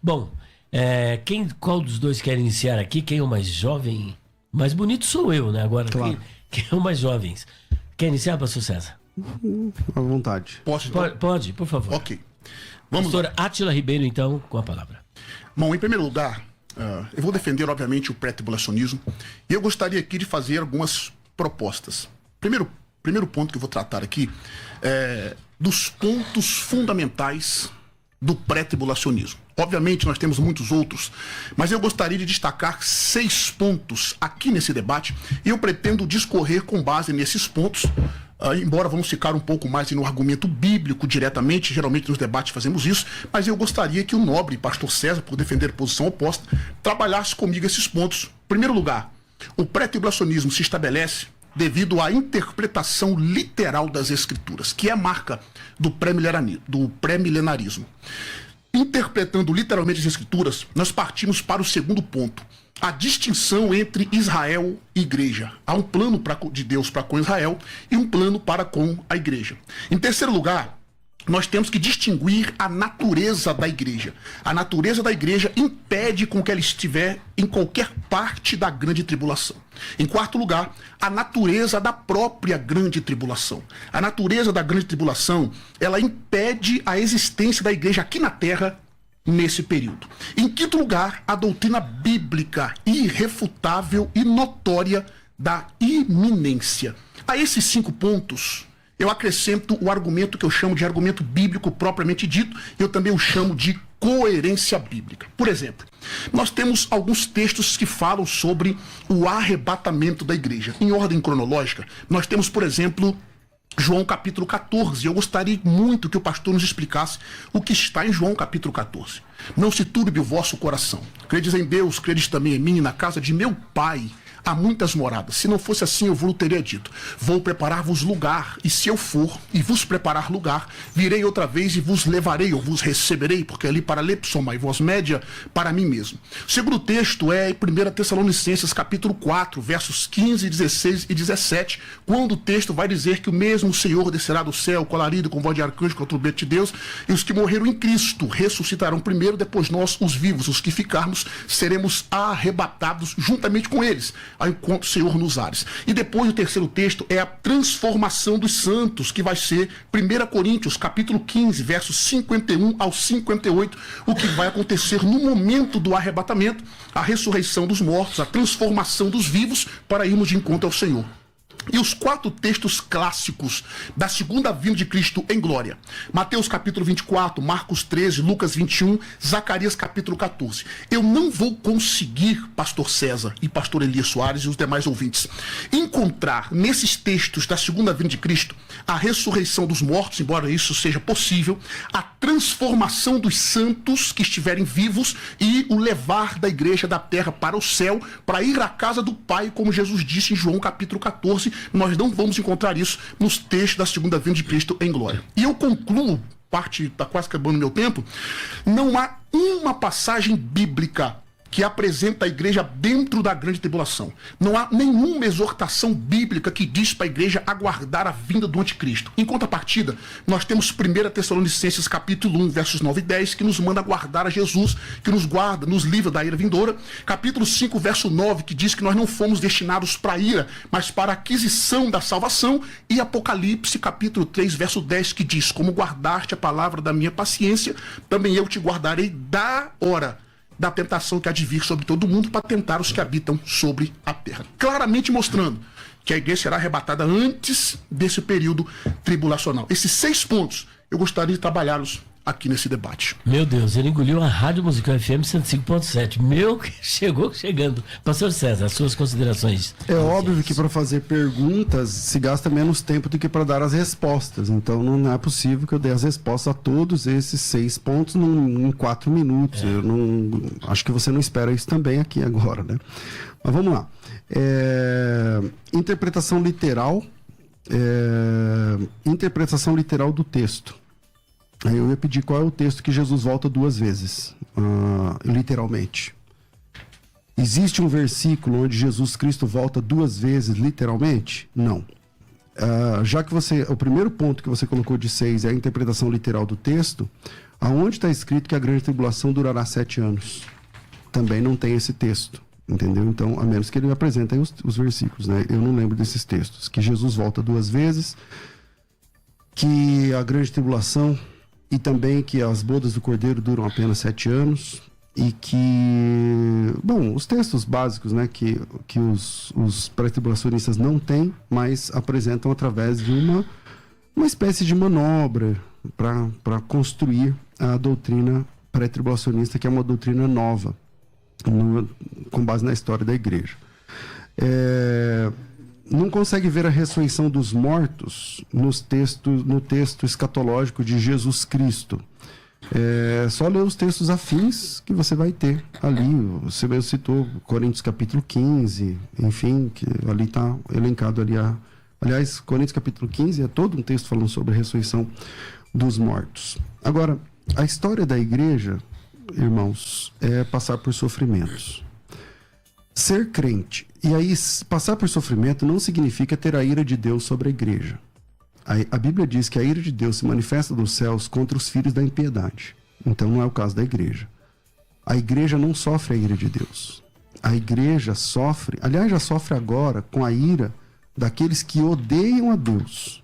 Bom, qual dos dois quer iniciar aqui? Quem é o mais jovem? Mais bonito sou eu, né? Agora, claro. quem é o mais jovem? Quer iniciar, pastor César? À vontade. Posso? Pode, por favor. Ok. Vamos Pastor lá. Átila Ribeiro, então, com a palavra. Bom, em primeiro lugar, eu vou defender, obviamente, o pré-tribulacionismo. E eu gostaria aqui de fazer algumas propostas. Primeiro ponto que eu vou tratar aqui é dos pontos fundamentais do pré-tribulacionismo. Obviamente, nós temos muitos outros, mas eu gostaria de destacar 6 pontos aqui nesse debate, e eu pretendo discorrer com base nesses pontos, embora vamos ficar um pouco mais no argumento bíblico diretamente, geralmente nos debates fazemos isso, mas eu gostaria que o nobre pastor César, por defender a posição oposta, trabalhasse comigo esses pontos. Em primeiro lugar, o pré-tribulacionismo se estabelece devido à interpretação literal das Escrituras, que é a marca do pré-milenarismo. Interpretando literalmente as Escrituras, nós partimos para o segundo ponto, a distinção entre Israel e igreja. Há um plano de Deus para com Israel e um plano para com a igreja. Em terceiro lugar, nós temos que distinguir a natureza da igreja. A natureza da igreja impede com que ela estiver em qualquer parte da grande tribulação. Em quarto lugar, a natureza da própria grande tribulação. A natureza da grande tribulação, ela impede a existência da igreja aqui na terra nesse período. Em quinto lugar, a doutrina bíblica irrefutável e notória da iminência. A esses 5 pontos, eu acrescento o argumento que eu chamo de argumento bíblico propriamente dito, eu também o chamo de coerência bíblica. Por exemplo, nós temos alguns textos que falam sobre o arrebatamento da igreja. Em ordem cronológica, nós temos, por exemplo, João capítulo 14. Eu gostaria muito que o pastor nos explicasse o que está em João capítulo 14. Não se turbe o vosso coração. Credes em Deus, credes também em mim, na casa de meu Pai há muitas moradas. Se não fosse assim, eu vos teria dito: vou preparar-vos lugar, e se eu for e vos preparar lugar, virei outra vez e vos levarei, ou vos receberei, porque ali para lepsoma e vós média para mim mesmo. O segundo texto é em 1 Tessalonicenses capítulo 4, versos 15, 16 e 17, quando o texto vai dizer que o mesmo Senhor descerá do céu, com alarido, com voz de arcanjo, com a trombeta de Deus, e os que morreram em Cristo ressuscitarão primeiro, depois nós, os vivos, os que ficarmos, seremos arrebatados juntamente com eles, ao encontro do Senhor nos ares. E depois o terceiro texto é a transformação dos santos, que vai ser 1 Coríntios, capítulo 15, versos 51 ao 58, o que vai acontecer no momento do arrebatamento, a ressurreição dos mortos, a transformação dos vivos, para irmos de encontro ao Senhor. E os 4 textos clássicos da segunda vinda de Cristo em glória: Mateus capítulo 24, Marcos 13, Lucas 21, Zacarias capítulo 14. Eu não vou conseguir, pastor César e pastor Elias Soares e os demais ouvintes, encontrar nesses textos da segunda vinda de Cristo a ressurreição dos mortos, embora isso seja possível, a transformação dos santos que estiverem vivos e o levar da igreja da terra para o céu, para ir à casa do Pai, como Jesus disse em João capítulo 14. Nós não vamos encontrar isso nos textos da segunda vinda de Cristo em glória. E eu concluo, parte está quase acabando meu tempo, não há uma passagem bíblica que apresenta a igreja dentro da grande tribulação. Não há nenhuma exortação bíblica que diz para a igreja aguardar a vinda do anticristo. Em contrapartida, nós temos 1 Tessalonicenses capítulo 1, versos 9 e 10, que nos manda aguardar a Jesus, que nos guarda, nos livra da ira vindoura. Capítulo 5, verso 9, que diz que nós não fomos destinados para a ira, mas para a aquisição da salvação. E Apocalipse, capítulo 3, verso 10, que diz: como guardaste a palavra da minha paciência, também eu te guardarei da hora da tentação que há de vir sobre todo mundo, para tentar os que habitam sobre a terra. Claramente mostrando que a igreja será arrebatada antes desse período tribulacional. Esses 6 pontos eu gostaria de trabalhá-los aqui nesse debate. Meu Deus, ele engoliu a Rádio Musical FM 105.7. Chegando. Pastor César, as suas considerações. É óbvio que para fazer perguntas se gasta menos tempo do que para dar as respostas. Então não é possível que eu dê as respostas a todos esses 6 pontos em 4 minutos. Eu não, acho que você não espera isso também aqui agora, né? Mas vamos lá. Interpretação literal do texto. Eu ia pedir qual é o texto que Jesus volta 2 vezes, literalmente. Existe um versículo onde Jesus Cristo volta 2 vezes, literalmente? Não. Já que o primeiro ponto que você colocou de 6 é a interpretação literal do texto, Aonde está escrito que a grande tribulação durará 7 anos? Também não tem esse texto, entendeu? Então, a menos que ele apresente aí os versículos, né? Eu não lembro desses textos. Que Jesus volta 2 vezes, que a grande tribulação e também que as bodas do Cordeiro duram apenas 7 anos e que, bom, os textos básicos, né, que os pré-tribulacionistas não têm, mas apresentam através de uma espécie de manobra para construir a doutrina pré-tribulacionista, que é uma doutrina nova, com base na história da igreja. Não consegue ver a ressurreição dos mortos no texto escatológico de Jesus Cristo. Só ler os textos afins que você vai ter ali. Você mesmo citou Coríntios capítulo 15, enfim, que ali está elencado ali. Aliás, Coríntios capítulo 15 é todo um texto falando sobre a ressurreição dos mortos. Agora, a história da igreja, irmãos, é passar por sofrimentos. Ser crente, e aí passar por sofrimento não significa ter a ira de Deus sobre a igreja. A Bíblia diz que a ira de Deus se manifesta dos céus contra os filhos da impiedade. Então não é o caso da igreja. A igreja não sofre a ira de Deus. A igreja sofre, aliás, já sofre agora com a ira daqueles que odeiam a Deus.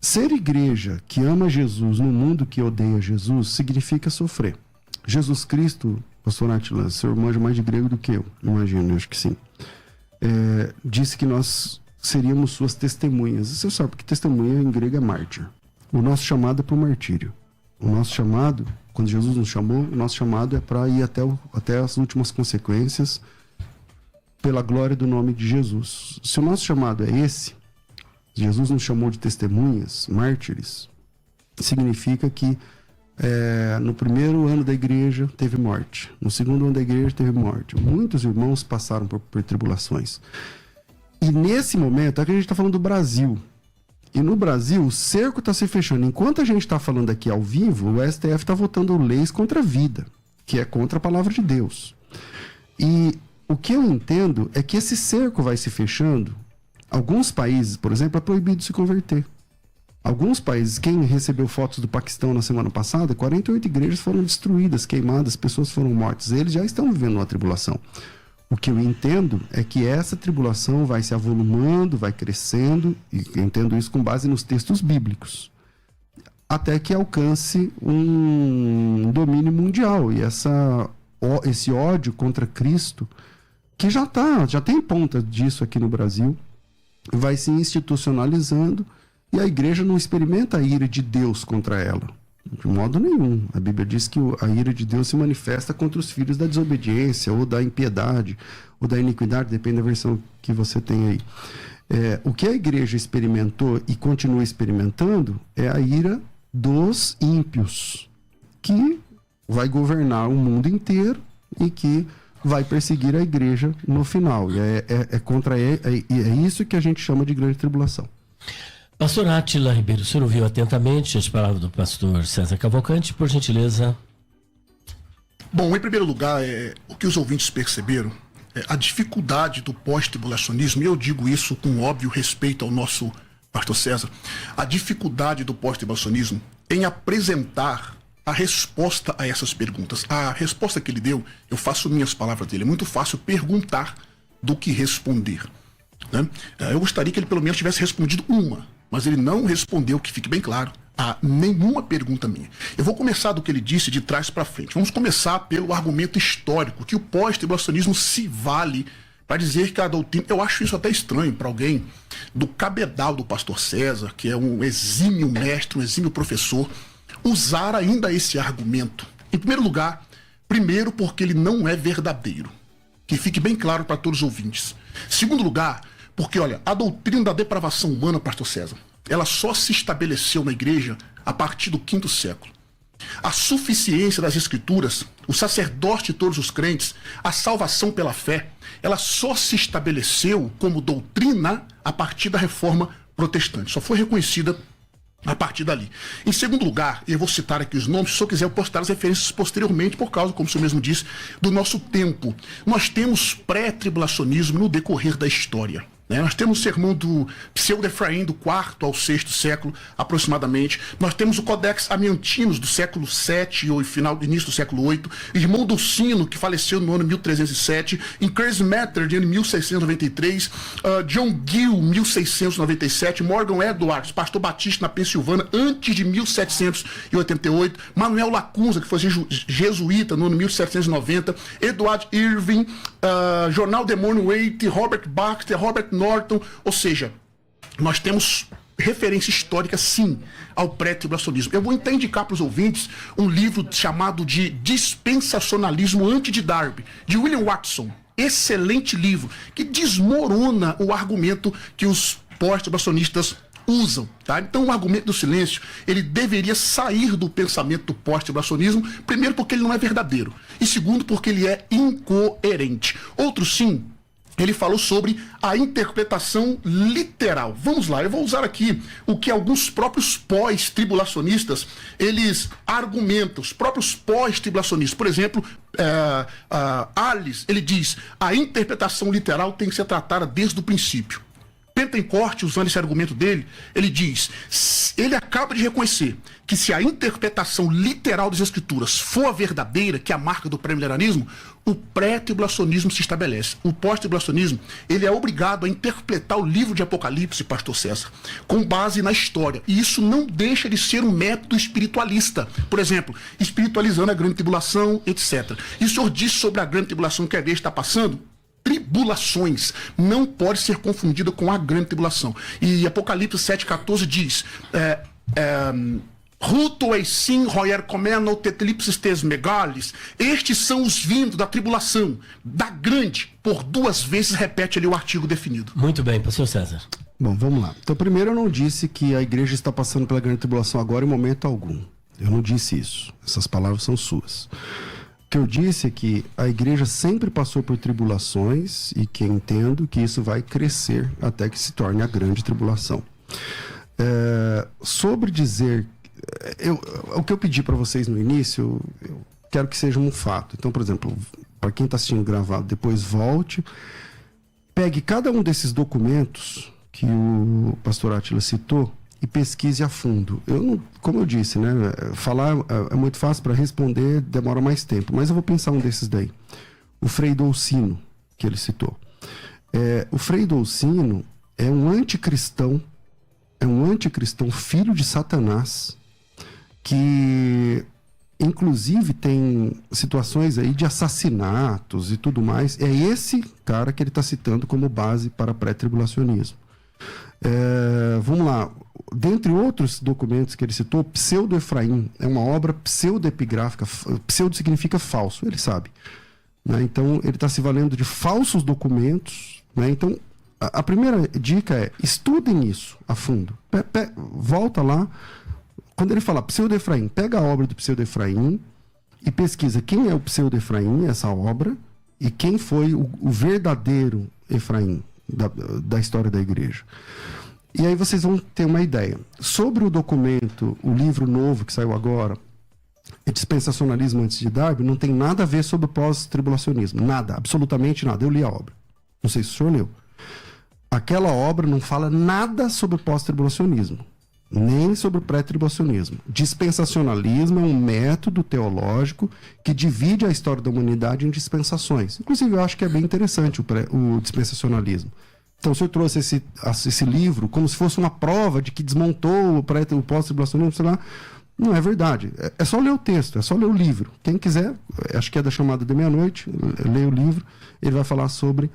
Ser igreja que ama Jesus no mundo que odeia Jesus significa sofrer. Jesus Cristo, pastor Átila, o senhor manja mais de grego do que eu, imagino, eu acho que sim. Disse que nós seríamos suas testemunhas. Você sabe que testemunha em grego é mártir. O nosso chamado é para o martírio. O nosso chamado, quando Jesus nos chamou, o nosso chamado é para ir até as últimas consequências pela glória do nome de Jesus. Se o nosso chamado é esse, Jesus nos chamou de testemunhas, mártires, significa que no primeiro ano da igreja teve morte, no segundo ano da igreja teve morte. Muitos irmãos passaram por tribulações. E nesse momento, aqui a gente está falando do Brasil. E no Brasil, o cerco está se fechando. Enquanto a gente está falando aqui ao vivo, o STF está votando leis contra a vida, que é contra a palavra de Deus. E o que eu entendo é que esse cerco vai se fechando. Alguns países, por exemplo, é proibido se converter. Alguns países, quem recebeu fotos do Paquistão na semana passada, 48 igrejas foram destruídas, queimadas, pessoas foram mortas. Eles já estão vivendo uma tribulação. O que eu entendo é que essa tribulação vai se avolumando, vai crescendo, e eu entendo isso com base nos textos bíblicos, até que alcance um domínio mundial. E esse ódio contra Cristo, que já tem ponta disso aqui no Brasil, vai se institucionalizando, e a igreja não experimenta a ira de Deus contra ela. De modo nenhum. A Bíblia diz que a ira de Deus se manifesta contra os filhos da desobediência, ou da impiedade, ou da iniquidade, depende da versão que você tem aí. O que a igreja experimentou e continua experimentando é a ira dos ímpios, que vai governar o mundo inteiro e que vai perseguir a igreja no final. E é isso que a gente chama de grande tribulação. Pastor Átila Ribeiro, o senhor ouviu atentamente as palavras do pastor César Cavalcante, por gentileza. Bom, em primeiro lugar, o que os ouvintes perceberam, a dificuldade do pós-tribulacionismo, e eu digo isso com óbvio respeito ao nosso pastor César, a dificuldade do pós-tribulacionismo em apresentar a resposta a essas perguntas. A resposta que ele deu, eu faço minhas palavras dele, é muito fácil perguntar do que responder, né? Eu gostaria que ele pelo menos tivesse respondido uma, mas ele não respondeu, que fique bem claro, a nenhuma pergunta minha. Eu vou começar do que ele disse de trás para frente. Vamos começar pelo argumento histórico, que o pós-tribulacionismo se vale para dizer que a doutrina... Eu acho isso até estranho para alguém do cabedal do pastor César, que é um exímio mestre, um exímio professor, usar ainda esse argumento. Em primeiro lugar, porque ele não é verdadeiro. Que fique bem claro para todos os ouvintes. Segundo lugar, porque, olha, a doutrina da depravação humana, pastor César, ela só se estabeleceu na igreja a partir do V século. A suficiência das escrituras, o sacerdócio de todos os crentes, a salvação pela fé, ela só se estabeleceu como doutrina a partir da reforma protestante. Só foi reconhecida a partir dali. Em segundo lugar, eu vou citar aqui os nomes, se o senhor quiser eu posso dar as referências posteriormente, por causa, como o senhor mesmo disse, do nosso tempo. Nós temos pré-tribulacionismo no decorrer da história. né? Nós temos o sermão do Pseudo-Efraim, do 4º ao 6º século, aproximadamente. Nós temos o Codex Amiantinos, do século 7 ou início do século 8. Irmão Docino, que faleceu no ano 1307. Increase Matter, de ano 1693. John Gill, 1697. Morgan Edwards, pastor batista na Pensilvânia, antes de 1788. Manuel Lacunza, que foi jesuíta no ano 1790. Edward Irving, Jornal de Morning Waite, Robert Baxter, Robert Norton, ou seja, nós temos referência histórica, sim, ao pré-tribulacionismo. Eu vou até indicar para os ouvintes um livro chamado de Dispensacionalismo Antes de Darby, de William Watson. Excelente livro, que desmorona o argumento que os pós-tribulacionistas usam, tá? Então o argumento do silêncio, ele deveria sair do pensamento do pós-tribulacionismo, primeiro porque ele não é verdadeiro, e segundo porque ele é incoerente. Outro sim, ele falou sobre a interpretação literal. Vamos lá, eu vou usar aqui o que alguns próprios pós-tribulacionistas, eles argumentam, os próprios pós-tribulacionistas. Por exemplo, Alice, ele diz, a interpretação literal tem que ser tratada desde o princípio. Pentecoste, usando esse argumento dele, ele diz, ele acaba de reconhecer que se a interpretação literal das escrituras for a verdadeira, que é a marca do pré-milenarismo, o pré-tribulacionismo se estabelece. O pós-tribulacionismo, ele é obrigado a interpretar o livro de Apocalipse, pastor César, com base na história. E isso não deixa de ser um método espiritualista. Por exemplo, espiritualizando a grande tribulação, etc. E o senhor disse sobre a grande tribulação que a igreja está passando? Tribulações não pode ser confundida com a grande tribulação. E Apocalipse 7,14 diz: Ruto eisim roer comeno tetlipsis tes megalis. Estes são os vindos da tribulação, da grande. Por 2 vezes repete ali o artigo definido. Muito bem, pastor César. Bom, vamos lá. Então, primeiro, eu não disse que a igreja está passando pela grande tribulação agora em momento algum. Eu não disse isso. Essas palavras são suas. O que eu disse é que a igreja sempre passou por tribulações e que eu entendo que isso vai crescer até que se torne a grande tribulação. Sobre dizer... o que eu pedi para vocês no início, eu quero que seja um fato. Então, por exemplo, para quem está assistindo gravado, depois volte, pegue cada um desses documentos que o pastor Átila citou e pesquise a fundo. Como eu disse, né, falar é muito fácil, para responder demora mais tempo, mas eu vou pensar um desses daí. O Frei Dolcino, que ele citou. O Frei Dolcino é um anticristão, filho de Satanás, que inclusive tem situações aí de assassinatos e tudo mais. É esse cara que ele está citando como base para pré-tribulacionismo. Vamos lá. Dentre outros documentos que ele citou, Pseudo-Efraim é uma obra pseudo-epigráfica. Pseudo significa falso, ele sabe, né? Então ele está se valendo de falsos documentos, né? Então a primeira dica é: estudem isso a fundo. Volta lá, quando ele fala Pseudo-Efraim, pega a obra do Pseudo-Efraim e pesquisa quem é o Pseudo-Efraim, essa obra, e quem foi o verdadeiro Efraim da história da igreja. E aí vocês vão ter uma ideia. Sobre o documento, o livro novo que saiu agora, Dispensacionalismo Antes de Darby, não tem nada a ver sobre o pós-tribulacionismo. Nada, absolutamente nada. Eu li a obra. Não sei se o senhor leu. Aquela obra não fala nada sobre o pós-tribulacionismo, nem sobre o pré-tribulacionismo. Dispensacionalismo é um método teológico que divide a história da humanidade em dispensações. Inclusive, eu acho que é bem interessante o dispensacionalismo. Então, o senhor trouxe esse livro como se fosse uma prova de que desmontou o pós-tribulacionismo, sei lá. Não é verdade. É só ler o texto, é só ler o livro. Quem quiser, acho que é da Chamada de Meia-Noite, lê o livro, ele vai falar sobre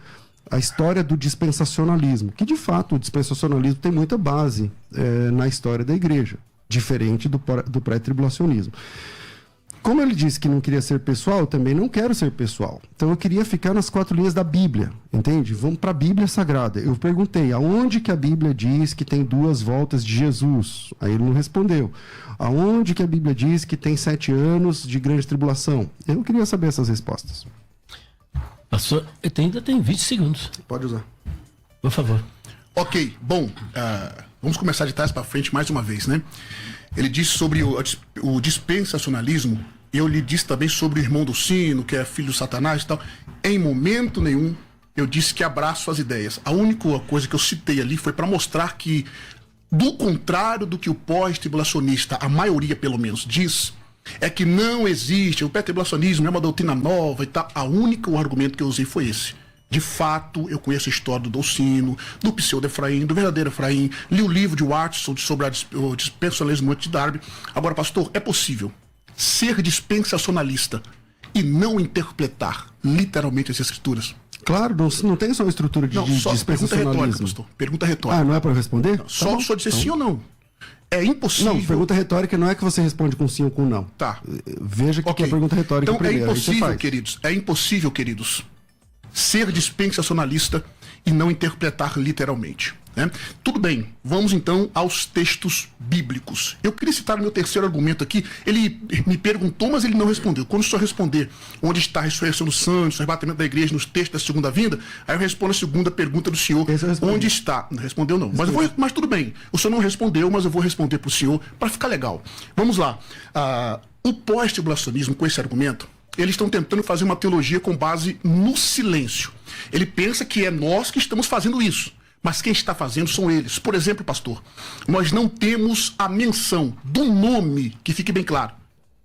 a história do dispensacionalismo, que de fato o dispensacionalismo tem muita base na história da igreja, diferente do pré-tribulacionismo. Como ele disse que não queria ser pessoal, eu também não quero ser pessoal. Então eu queria ficar nas 4 linhas da Bíblia, entende? Vamos para a Bíblia Sagrada. Eu perguntei, aonde que a Bíblia diz que tem 2 voltas de Jesus? Aí ele não respondeu. Aonde que a Bíblia diz que tem 7 anos de grande tribulação? Eu queria saber essas respostas. Pastor, ainda tem 20 segundos. Pode usar. Por favor. Ok, bom, vamos começar de trás para frente mais uma vez, né? Ele disse sobre o dispensacionalismo, eu lhe disse também sobre o irmão do sino, que é filho de Satanás e tal. Em momento nenhum Eu disse que abraço as ideias. A única coisa que eu citei ali foi para mostrar que, do contrário do que o pós-tribulacionista, a maioria pelo menos, diz, é que não existe, o pré-tribulacionismo é uma doutrina nova e tal. O argumento que eu usei foi esse. De fato, eu conheço a história do Dolcino, do pseudo-Efraim, do verdadeiro Efraim, li o livro de Watson sobre o dispensacionalismo de Darby. Agora, pastor, é possível ser dispensacionalista e não interpretar literalmente as escrituras? Claro, não tem só uma estrutura de pergunta retórica, dispensacionalismo. pastor. Pergunta retórica. Ah, não é para responder? Só dizer sim ou não. É impossível. Não, pergunta retórica não é que você responde com sim ou com não. Tá. Veja que é pergunta retórica então, primeiro. é impossível, queridos, ser dispensacionalista e não interpretar literalmente. Né? Tudo bem, vamos então aos textos bíblicos. Eu queria citar o meu terceiro argumento aqui. Ele me perguntou, mas ele não respondeu. Quando o senhor responder onde está a ressurreição dos santos, o arrebatamento da igreja nos textos da segunda vinda, aí eu respondo a segunda pergunta do senhor. Onde está? Não respondeu não. Mas tudo bem, o senhor não respondeu, mas eu vou responder para o senhor para ficar legal. Vamos lá. O pós-tribulacionismo, com esse argumento, eles estão tentando fazer uma teologia com base no silêncio. Ele pensa que é nós que estamos fazendo isso. Mas quem está fazendo são eles. Por exemplo, pastor, nós não temos a menção do nome, que fique bem claro,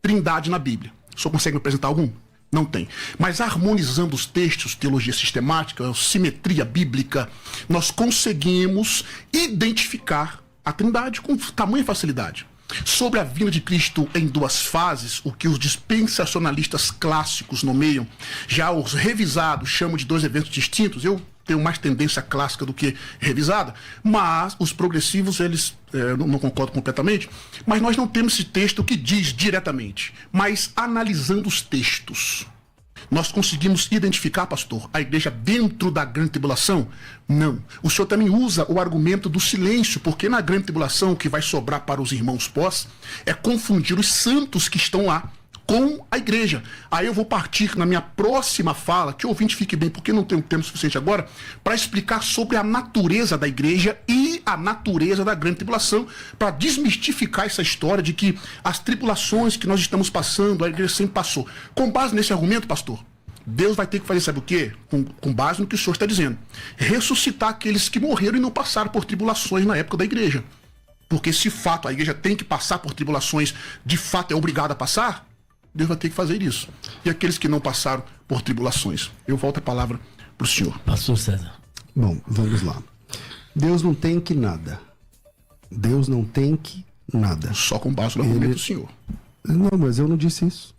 Trindade na Bíblia. O senhor consegue me apresentar algum? Não tem. Mas harmonizando os textos, teologia sistemática, simetria bíblica, nós conseguimos identificar a Trindade com tamanha facilidade. Sobre a vinda de Cristo em duas fases, o que os dispensacionalistas clássicos nomeiam, já os revisados chamam de dois eventos distintos. Eu tenho mais tendência clássica do que revisada, mas os progressivos, eles não concordam completamente, mas nós não temos esse texto que diz diretamente, mas analisando os textos, nós conseguimos identificar, pastor, a igreja dentro da grande tribulação? Não. O senhor também usa o argumento do silêncio, porque na grande tribulação o que vai sobrar para os irmãos pós é confundir os santos que estão lá com a igreja. Aí eu vou partir na minha próxima fala, que o ouvinte fique bem, porque não tenho tempo suficiente agora, para explicar sobre a natureza da igreja e a natureza da grande tribulação, para desmistificar essa história de que as tribulações que nós estamos passando, a igreja sempre passou. Com base nesse argumento, pastor, Deus vai ter que fazer, sabe o quê? Com base no que o senhor está dizendo. Ressuscitar aqueles que morreram e não passaram por tribulações na época da igreja. Porque se fato a igreja tem que passar por tribulações, de fato é obrigada a passar, Deus vai ter que fazer isso. E aqueles que não passaram por tribulações. Eu volto a palavra para o senhor. Pastor César. Bom, vamos lá. Deus não tem que nada. Deus não tem que nada. Só com base no argumento do senhor. Não, mas eu não disse isso.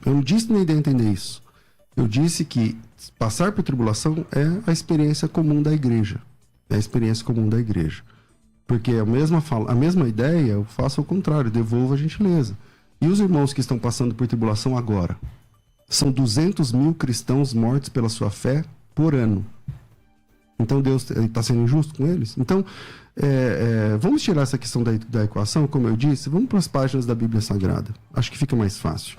Eu não disse nem de entender isso. Eu disse que passar por tribulação é a experiência comum da igreja. É a experiência comum da igreja. Porque a mesma ideia, eu faço ao contrário, devolvo a gentileza. E os irmãos que estão passando por tribulação agora? São 200 mil cristãos mortos pela sua fé por ano. Então Deus está sendo injusto com eles? Então, vamos tirar essa questão da equação, como eu disse, vamos para as páginas da Bíblia Sagrada. Acho que fica mais fácil.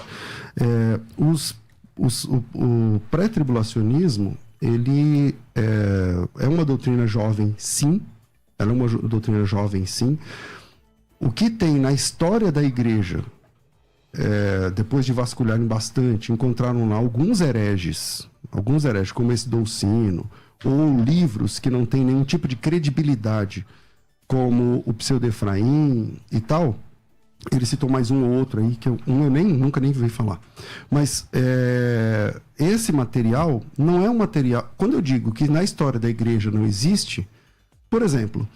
O pré-tribulacionismo, ele é uma doutrina jovem, sim. Ela é uma doutrina jovem, sim. O que tem na história da igreja, depois de vasculharem bastante, encontraram lá alguns hereges, como esse Dolcino, ou livros que não têm nenhum tipo de credibilidade, como o pseudo-Efraim e tal. Ele citou mais um ou outro aí, que eu nunca nem vi falar. Mas esse material não é um material... Quando eu digo que na história da igreja não existe, por exemplo...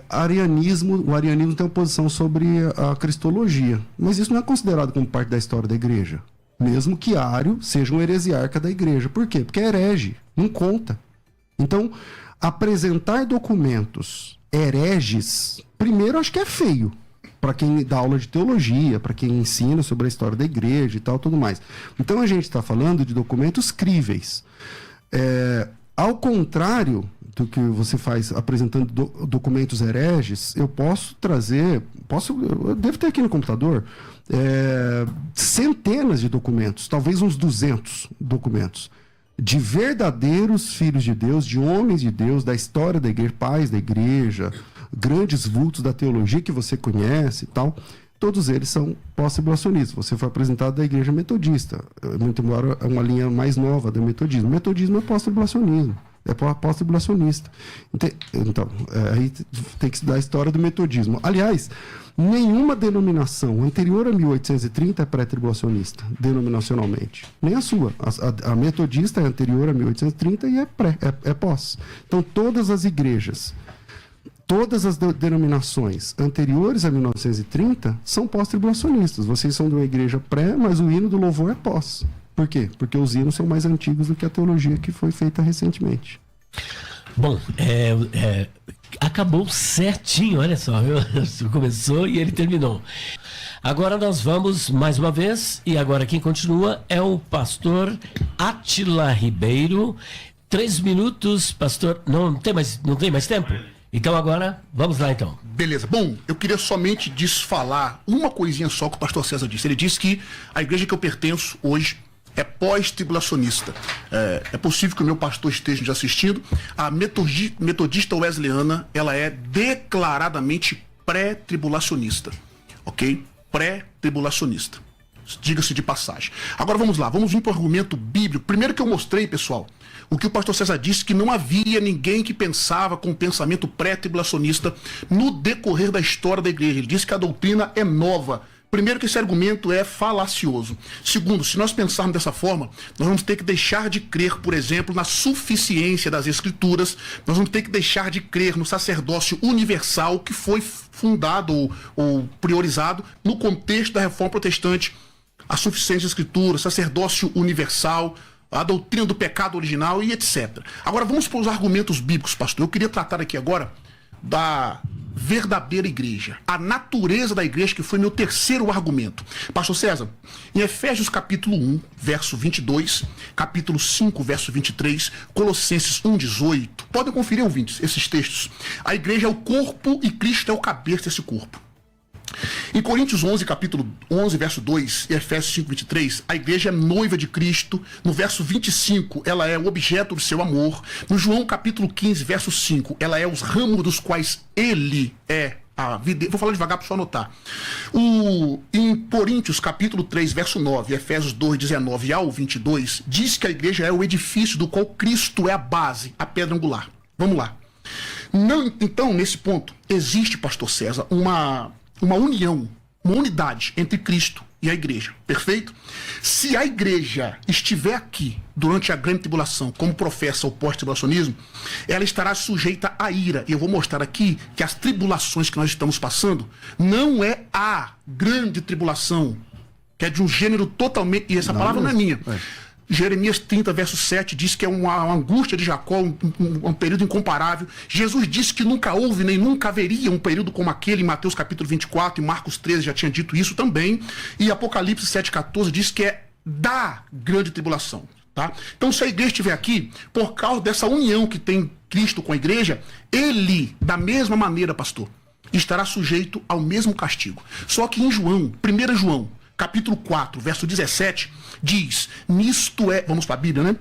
o arianismo tem uma posição sobre a cristologia, mas isso não é considerado como parte da história da igreja, mesmo que Ário seja um heresiarca da igreja. Por quê? Porque é herege, não conta. Então, apresentar documentos hereges, primeiro, acho que é feio para quem dá aula de teologia, para quem ensina sobre a história da igreja e tal, tudo mais. Então a gente está falando de documentos críveis. Ao contrário do que você faz apresentando documentos hereges, eu posso trazer, eu devo ter aqui no computador centenas de documentos, talvez uns 200 documentos, de verdadeiros filhos de Deus, de homens de Deus, da história da igreja, pais da igreja, grandes vultos da teologia que você conhece e tal, todos eles são pós-tribulacionistas. Você foi apresentado da igreja metodista, muito embora é uma linha mais nova do metodismo. O metodismo é pós-tribulacionismo, é pós-tribulacionista. Então, aí tem que estudar a história do metodismo. Aliás, nenhuma denominação anterior a 1830 é pré-tribulacionista, denominacionalmente. Nem a sua. A metodista é anterior a 1830 e é pós. Então, todas as igrejas, todas as denominações anteriores a 1930 são pós-tribulacionistas. Vocês são de uma igreja pré, mas o hino do louvor é pós. Por quê? Porque os hinos são mais antigos do que a teologia que foi feita recentemente. Bom, acabou certinho, olha só, começou e ele terminou. Agora nós vamos mais uma vez, e agora quem continua é o pastor Átila Ribeiro. 3 minutos, pastor. Não tem mais tempo? Então agora, vamos lá então. Beleza. Bom, eu queria somente desfalar uma coisinha só que o pastor César disse. Ele disse que a igreja que eu pertenço hoje é pós-tribulacionista. É possível que o meu pastor esteja nos assistindo. A metodista wesleyana, ela é declaradamente pré-tribulacionista. Ok? Pré-tribulacionista. Diga-se de passagem. Agora vamos lá, vamos vir para o argumento bíblico. Primeiro que eu mostrei, pessoal, o que o pastor César disse, que não havia ninguém que pensava com o pensamento pré-tribulacionista no decorrer da história da igreja. Ele disse que a doutrina é nova. Primeiro que esse argumento é falacioso. Segundo, se nós pensarmos dessa forma, nós vamos ter que deixar de crer, por exemplo, na suficiência das escrituras, nós vamos ter que deixar de crer no sacerdócio universal que foi fundado ou priorizado no contexto da Reforma Protestante, a suficiência das escrituras, sacerdócio universal, a doutrina do pecado original e etc. Agora vamos para os argumentos bíblicos, pastor. Eu queria tratar aqui agora da verdadeira igreja, a natureza da igreja, que foi meu terceiro argumento. Pastor César, em Efésios capítulo 1, verso 22, capítulo 5, verso 23, Colossenses 1, 18, podem conferir, ouvintes, esses textos. A igreja é o corpo e Cristo é o cabeça desse corpo. Em Coríntios 11, capítulo 11, verso 2, e Efésios 5, 23, a igreja é noiva de Cristo. No verso 25, ela é o objeto do seu amor. No João, capítulo 15, verso 5, ela é os ramos dos quais ele é a vida. Vou falar devagar para só anotar. Em Coríntios, capítulo 3, verso 9, Efésios 2, 19 ao 22, diz que a igreja é o edifício do qual Cristo é a base, a pedra angular. Vamos lá. Então, nesse ponto, existe, pastor César, uma união, uma unidade entre Cristo e a igreja, perfeito? Se a igreja estiver aqui durante a grande tribulação, como professa o pós-tribulacionismo, ela estará sujeita à ira. E eu vou mostrar aqui que as tribulações que nós estamos passando não é a grande tribulação, que é de um gênero totalmente... E essa palavra não é minha. Jeremias 30, verso 7, diz que é uma angústia de Jacó, um período incomparável. Jesus disse que nunca houve, nem nunca haveria um período como aquele, em Mateus capítulo 24, e Marcos 13 já tinha dito isso também. E Apocalipse 7,14 diz que é da grande tribulação. Tá? Então, se a igreja estiver aqui, por causa dessa união que tem Cristo com a igreja, ele, da mesma maneira, pastor, estará sujeito ao mesmo castigo. Só que em João, 1 João, capítulo 4, verso 17, diz, nisto é, vamos para a Bíblia, né?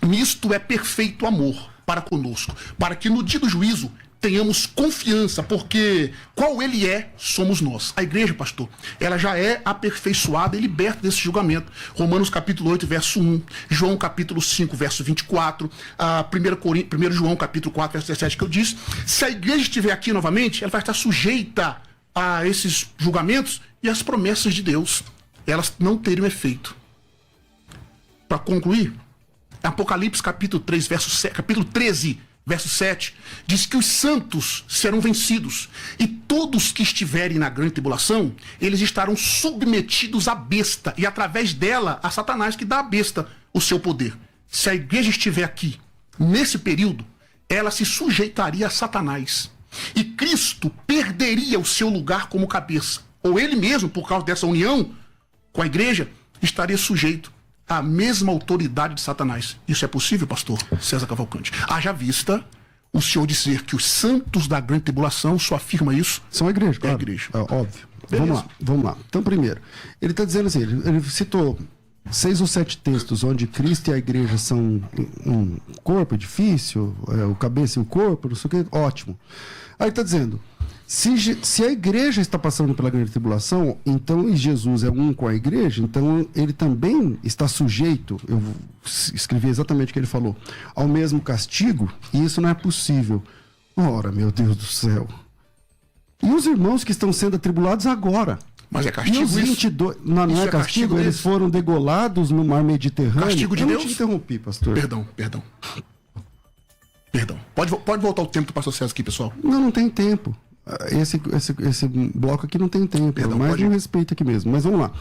Nisto é perfeito amor para conosco, para que no dia do juízo tenhamos confiança, porque qual ele é, somos nós. A igreja, pastor, ela já é aperfeiçoada e liberta desse julgamento. Romanos capítulo 8, verso 1, João capítulo 5, verso 24, 1 João capítulo 4, verso 17, que eu disse. Se a igreja estiver aqui novamente, ela vai estar sujeita a esses julgamentos e as promessas de Deus, elas não teriam efeito. Para concluir, Apocalipse capítulo 3, capítulo 13, verso 7, diz que os santos serão vencidos e todos que estiverem na grande tribulação, eles estarão submetidos à besta e através dela a Satanás, que dá à besta o seu poder. Se a igreja estiver aqui, nesse período, ela se sujeitaria a Satanás e Cristo perderia o seu lugar como cabeça, ou ele mesmo, por causa dessa união com a igreja, estaria sujeito à mesma autoridade de Satanás. Isso é possível, pastor César Cavalcante? Haja vista o senhor dizer que os santos da grande tribulação, só afirma isso? São a igreja, claro. É a igreja. Óbvio. Beleza. Vamos lá. Então, primeiro, ele está dizendo assim, ele citou 6 ou 7 textos onde Cristo e a igreja são um corpo, edifício, o cabeça e o corpo, não sei o que, ótimo. Aí está dizendo, se a igreja está passando pela grande tribulação, então, e Jesus é um com a igreja, então ele também está sujeito, eu escrevi exatamente o que ele falou, ao mesmo castigo, e isso não é possível. Ora, meu Deus do céu. E os irmãos que estão sendo atribulados agora? Mas é castigo e os 22, isso? Não é castigo, eles desse? foram degolados no mar Mediterrâneo. Castigo de eu Deus? não te interrompi, pastor. Perdão. Pode voltar o tempo do pastor César aqui, pessoal. Não tem tempo. Esse bloco aqui não tem tempo. Perdão, mas pode não ir. respeito aqui mesmo. Mas vamos lá.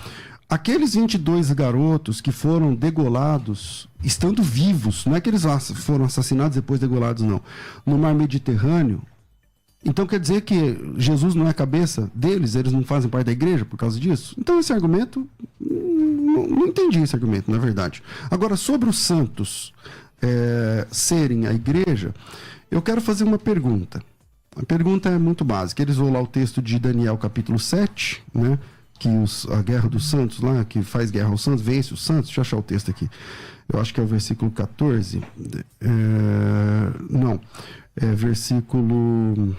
Aqueles 22 garotos que foram degolados, estando vivos, não é que eles foram assassinados e depois degolados, não. No mar Mediterrâneo. Então quer dizer que Jesus não é a cabeça deles? Eles não fazem parte da igreja por causa disso? Então esse argumento, não entendi esse argumento, na verdade. Agora, sobre os santos serem a igreja, eu quero fazer uma pergunta. A pergunta é muito básica. Eles vão lá o texto de Daniel capítulo 7, né? Que a guerra dos santos lá, que faz guerra aos santos, vence os santos. Deixa eu achar o texto aqui. Eu acho que é o versículo 14. Não. É versículo...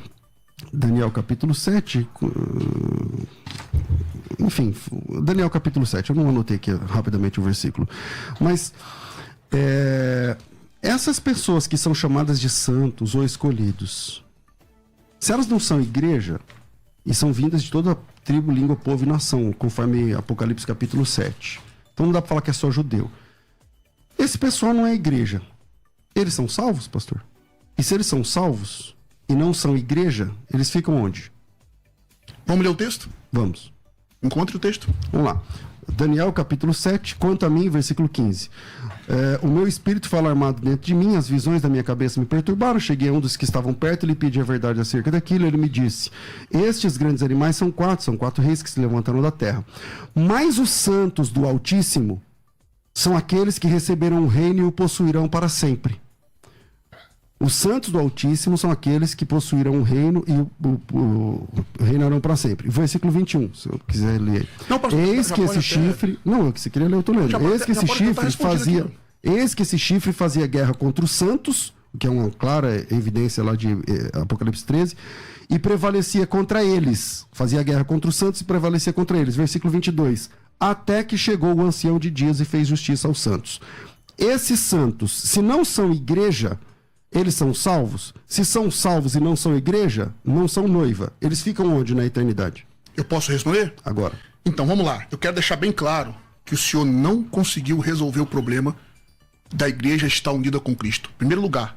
Daniel capítulo 7. Enfim, Daniel capítulo 7. Eu não anotei aqui rapidamente o versículo. Mas... essas pessoas que são chamadas de santos ou escolhidos, se elas não são igreja, e são vindas de toda a tribo, língua, povo e nação, conforme Apocalipse capítulo 7. Então não dá para falar que é só judeu. Esse pessoal não é igreja. Eles são salvos, pastor? E se eles são salvos e não são igreja, eles ficam onde? Vamos ler o texto? Vamos. Encontre o texto. Vamos lá. Daniel capítulo 7, quanto a mim, versículo 15. O meu espírito fala armado dentro de mim, as visões da minha cabeça me perturbaram, cheguei a um dos que estavam perto e lhe pedi a verdade acerca daquilo, ele me disse, estes grandes animais são quatro reis que se levantaram da terra, mas os santos do Altíssimo são aqueles que receberão o reino e o possuirão para sempre. Os santos do Altíssimo são aqueles que possuirão o reino e o reinarão para sempre. Versículo 21, se eu quiser ler. Não, pastor, eis que esse chifre... Não, eu que você queria ler, eu estou lendo. Eis que esse chifre fazia... Eis que esse chifre fazia guerra contra os santos, que é uma clara evidência lá de Apocalipse 13, e prevalecia contra eles. Fazia guerra contra os santos e prevalecia contra eles. Versículo 22. Até que chegou o ancião de dias e fez justiça aos santos. Esses santos, se não são igreja... Eles são salvos? Se são salvos e não são igreja, não são noiva. Eles ficam onde na eternidade? Eu posso responder? Agora. Então, vamos lá. Eu quero deixar bem claro que o senhor não conseguiu resolver o problema da igreja estar unida com Cristo. Em primeiro lugar,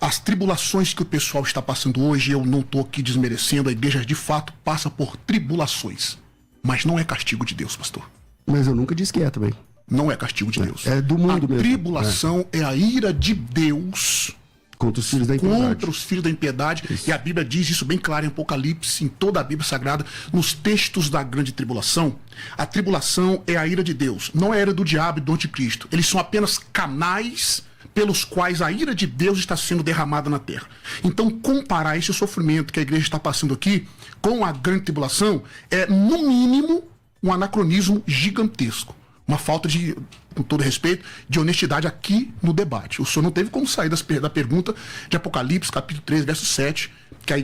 as tribulações que o pessoal está passando hoje, eu não estou aqui desmerecendo, a igreja de fato passa por tribulações. Mas não é castigo de Deus, pastor. Mas eu nunca disse que é também. Não é castigo de Deus. É do mundo mesmo. A tribulação é a ira de Deus... Contra os filhos da impiedade. Contra os filhos da impiedade. Isso. E a Bíblia diz isso bem claro em Apocalipse, em toda a Bíblia Sagrada, nos textos da grande tribulação. A tribulação é a ira de Deus, não é a ira do diabo e do anticristo. Eles são apenas canais pelos quais a ira de Deus está sendo derramada na terra. Então, comparar esse sofrimento que a igreja está passando aqui com a grande tribulação é, no mínimo, um anacronismo gigantesco. Uma falta de, com todo respeito, de honestidade aqui no debate. O senhor não teve como sair da pergunta de Apocalipse, capítulo 3, verso 7, que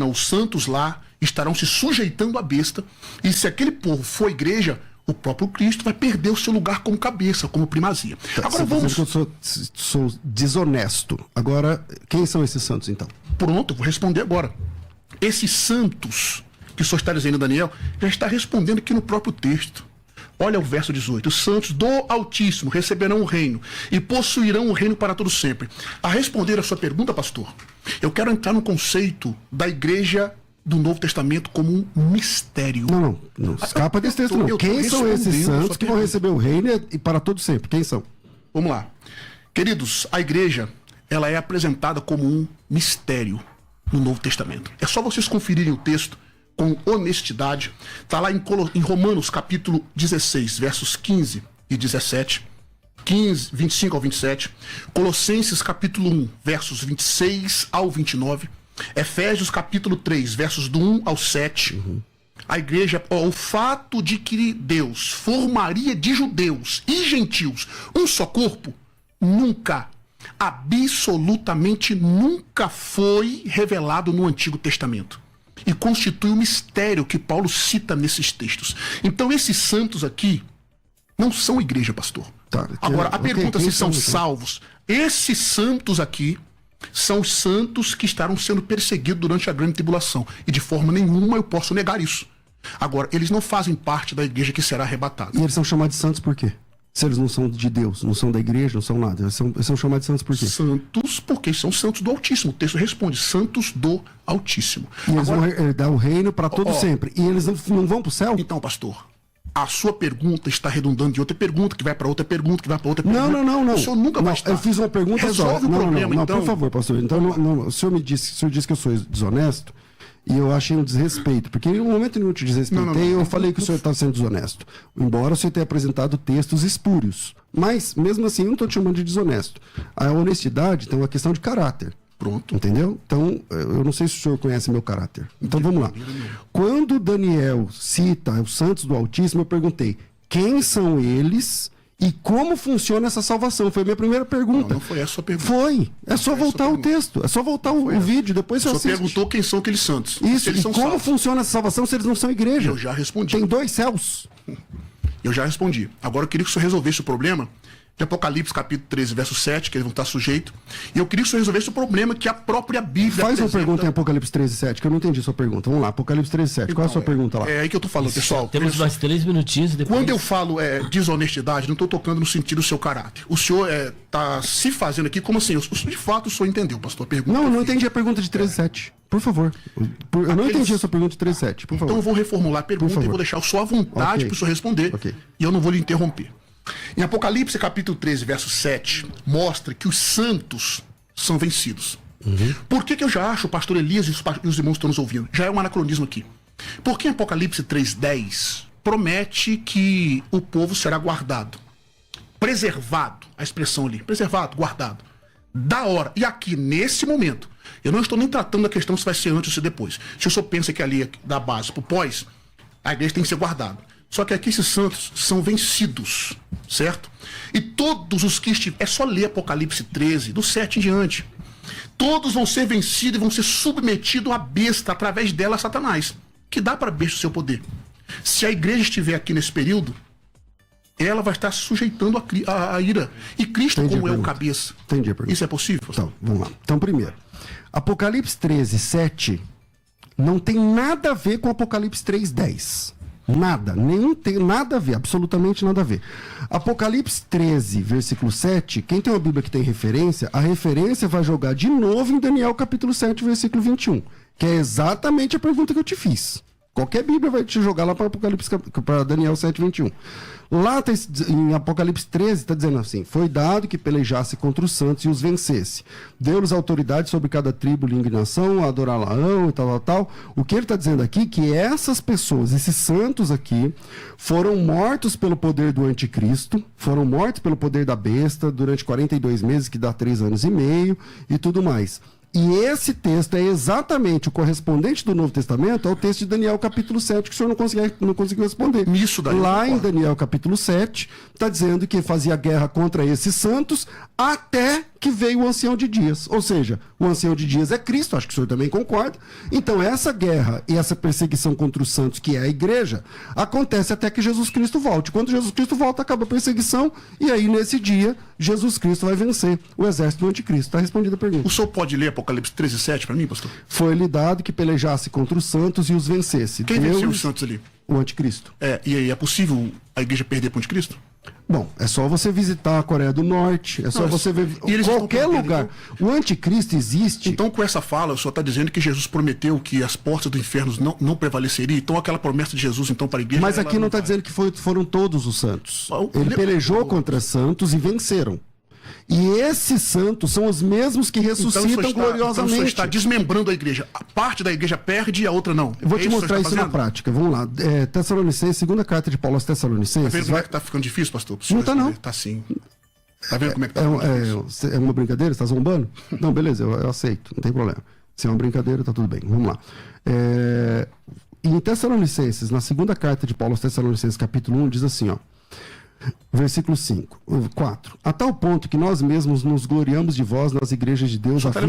os santos lá estarão se sujeitando à besta, e se aquele povo for igreja, o próprio Cristo vai perder o seu lugar como cabeça, como primazia. Agora vamos... Eu sou desonesto. Agora, quem são esses santos, então? Pronto, eu vou responder agora. Esses santos que o senhor está dizendo, Daniel, já está respondendo aqui no próprio texto. Olha o verso 18. Os santos do Altíssimo receberão o reino e possuirão o reino para todo sempre. A responder a sua pergunta, pastor, eu quero entrar no conceito da igreja do Novo Testamento como um mistério. Não escapa desse texto, não. Quem são esses santos que vão receber o reino e para todo sempre? Quem são? Vamos lá. Queridos, a igreja, ela é apresentada como um mistério no Novo Testamento. É só vocês conferirem o texto com honestidade. Está lá em Romanos capítulo 16, versos 15 e 17, 25 ao 27, Colossenses capítulo 1, versos 26 ao 29, Efésios capítulo 3, versos do 1 ao 7, A igreja, o fato de que Deus formaria de judeus e gentios um só corpo, nunca, absolutamente nunca foi revelado no Antigo Testamento. E constitui um mistério que Paulo cita nesses textos. Então esses santos aqui não são igreja, pastor. Tá, Agora, a pergunta se são então? salvos. Esses santos aqui são os santos que estarão sendo perseguidos durante a grande tribulação. E de forma nenhuma eu posso negar isso. Agora, eles não fazem parte da igreja que será arrebatada. E eles são chamados de santos por quê? Se eles não são de Deus, não são da igreja, não são nada. Eles são chamados de santos por quê? Santos, porque são santos do Altíssimo. O texto responde, santos do Altíssimo. E eles vão herdar o reino para todo sempre. E eles não vão para o céu? Então, pastor, a sua pergunta está redundando de outra pergunta, que vai para outra pergunta, que vai para outra pergunta. Não. O senhor nunca vai estar. Eu fiz uma pergunta Resolve só. o problema, não, então. por favor, pastor. Então, o senhor disse que eu sou desonesto. E eu achei um desrespeito, porque em um momento nenhum eu te desrespeitei, eu falei que o senhor estava sendo desonesto. Embora o senhor tenha apresentado textos espúrios. Mas, mesmo assim, eu não estou te chamando de desonesto. A honestidade tem uma questão de caráter. Pronto. Entendeu? Então, eu não sei se o senhor conhece meu caráter. Então, vamos lá. Quando Daniel cita os santos do Altíssimo, eu perguntei, quem são eles e como funciona essa salvação? Foi a minha primeira pergunta. Não foi essa a sua pergunta. Foi. É só voltar o texto. É só voltar o vídeo. Depois você O senhor assiste. perguntou quem são aqueles santos. Isso. Se eles E são como salvos. funciona essa salvação se eles não são igreja? Eu já respondi. Tem 2 céus. Eu já respondi. Agora eu queria que o senhor resolvesse o problema de Apocalipse, capítulo 13, verso 7, que eles vão estar sujeitos. E eu queria que o senhor resolvesse o problema que a própria Bíblia Faz uma apresenta. pergunta em Apocalipse 13, 7, que eu não entendi a sua pergunta. Vamos lá, Apocalipse 13, 7. Qual é a sua pergunta lá? É aí que eu tô falando, pessoal. Temos mais 3 minutinhos e depois... Quando eu falo desonestidade, não estou tocando no sentido do seu caráter. O senhor está se fazendo aqui como assim? De fato, o senhor entendeu, pastor, a pergunta. Não, eu não entendi a pergunta de 13, 7. Por favor. Eu não entendi a sua pergunta de 13, 7. Por favor. Então eu vou reformular a pergunta favor. e vou deixar o senhor à vontade Ok. para o senhor responder. Ok. E eu não vou lhe interromper. Em Apocalipse, capítulo 13, verso 7, mostra que os santos são vencidos. Por que eu já acho, o pastor Elias e os irmãos estão nos ouvindo? Já é um anacronismo aqui. Porque em Apocalipse 3:10 promete que o povo será guardado. Preservado, a expressão ali. Preservado, guardado. Da hora. E aqui, nesse momento, eu não estou nem tratando da questão se vai ser antes ou se depois. Se o senhor pensa que ali, da base para o pós, a igreja tem que ser guardada. Só que aqui esses santos são vencidos, certo? E todos os que estiverem... É só ler Apocalipse 13, do 7 em diante. Todos vão ser vencidos e vão ser submetidos à besta, através dela, a Satanás. Que dá para a besta o seu poder. Se a igreja estiver aqui nesse período, ela vai estar sujeitando a ira. E Cristo, Entendi como a é o pergunta. cabeça. Entendi a pergunta. Isso é possível? Então, vamos lá. Então, primeiro, Apocalipse 13, 7 não tem nada a ver com Apocalipse 3, 10. Nada, nenhum tem nada a ver, absolutamente nada a ver. Apocalipse 13, versículo 7, quem tem uma Bíblia que tem referência, a referência vai jogar de novo em Daniel capítulo 7, versículo 21, que é exatamente a pergunta que eu te fiz. Qualquer Bíblia vai te jogar lá para Apocalipse, para Daniel 7, 21. Lá tá, em Apocalipse 13 está dizendo assim: foi dado que pelejasse contra os santos e os vencesse. Deu-lhes autoridade sobre cada tribo, língua e nação, a adorar Laão e tal. O que ele está dizendo aqui é que essas pessoas, esses santos aqui, foram mortos pelo poder do anticristo, foram mortos pelo poder da besta durante 42 meses, que dá 3 anos e meio e tudo mais. E esse texto é exatamente o correspondente do Novo Testamento ao texto de Daniel capítulo 7, que o senhor não conseguiu responder. Isso daí eu Lá em concordo. Daniel capítulo 7, está dizendo que fazia guerra contra esses santos até que veio o ancião de dias. Ou seja, o ancião de dias é Cristo, acho que o senhor também concorda. Então essa guerra e essa perseguição contra os santos, que é a igreja, acontece até que Jesus Cristo volte. Quando Jesus Cristo volta, acaba a perseguição, e aí nesse dia, Jesus Cristo vai vencer o exército do anticristo. Está respondida a pergunta. O senhor pode ler Apocalipse 13, 7 para mim, pastor? Foi-lhe dado que pelejasse contra os santos e os vencesse. Quem Deus, venceu os santos ali? o anticristo. E aí, é possível a igreja perder para o anticristo? Bom, é só você visitar a Coreia do Norte, é só você ver e eles qualquer estão perdendo, lugar. O anticristo existe. Então, com essa fala, o senhor está dizendo que Jesus prometeu que as portas do inferno não prevaleceriam. Então, aquela promessa de Jesus, então, para a igreja... Mas ela aqui não está vai. dizendo que foram todos os santos. O- Ele o- pelejou contra santos e venceram. E esses santos são os mesmos que Então, o senhor ressuscitam está- Então, o senhor gloriosamente. está desmembrando a igreja. A parte da igreja perde e a outra não. Eu vou te isso que o mostrar senhor isso está na fazendo? prática. Vamos lá. Tessalonicenses, segunda carta de Paulo aos Tá Tessalonicenses. vendo como é que está ficando difícil, pastor? Pro Não senhor tá, não. responder? Tá sim. Tá vendo como é que tá ficando difícil? É uma brincadeira? Você tá zombando? Não, beleza, eu aceito, não tem problema. Se é uma brincadeira, tá tudo bem. Vamos lá. em Tessalonicenses, na segunda carta de Paulo aos Tessalonicenses, capítulo 1, diz assim, ó, versículo 4. A tal ponto que nós mesmos nos gloriamos de vós nas igrejas de Deus. Só tá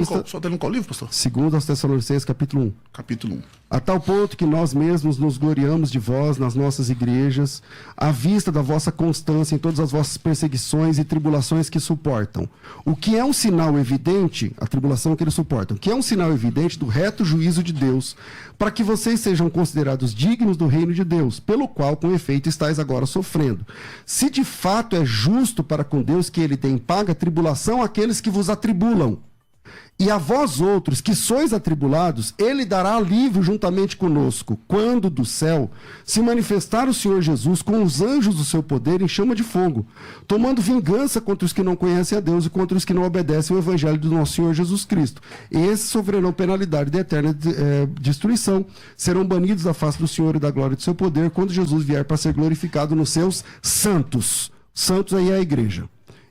lendo qual livro, pastor? Segundo aos Tessalonicenses, capítulo 1. Capítulo 1. A tal ponto que nós mesmos nos gloriamos de vós nas nossas igrejas, à vista da vossa constância em todas as vossas perseguições e tribulações que suportam. O que é um sinal evidente, a tribulação que eles suportam, que é um sinal evidente do reto juízo de Deus, para que vocês sejam considerados dignos do reino de Deus, pelo qual, com efeito, estáis agora sofrendo. Se de fato é justo para com Deus que ele tem paga tribulação àqueles que vos atribulam, e a vós outros que sois atribulados, ele dará alívio juntamente conosco, quando do céu se manifestar o Senhor Jesus com os anjos do seu poder em chama de fogo, tomando vingança contra os que não conhecem a Deus e contra os que não obedecem ao evangelho do nosso Senhor Jesus Cristo. Esses sofrerão penalidade de eterna destruição, serão banidos da face do Senhor e da glória do seu poder, quando Jesus vier para ser glorificado nos seus santos. Santos aí é a igreja.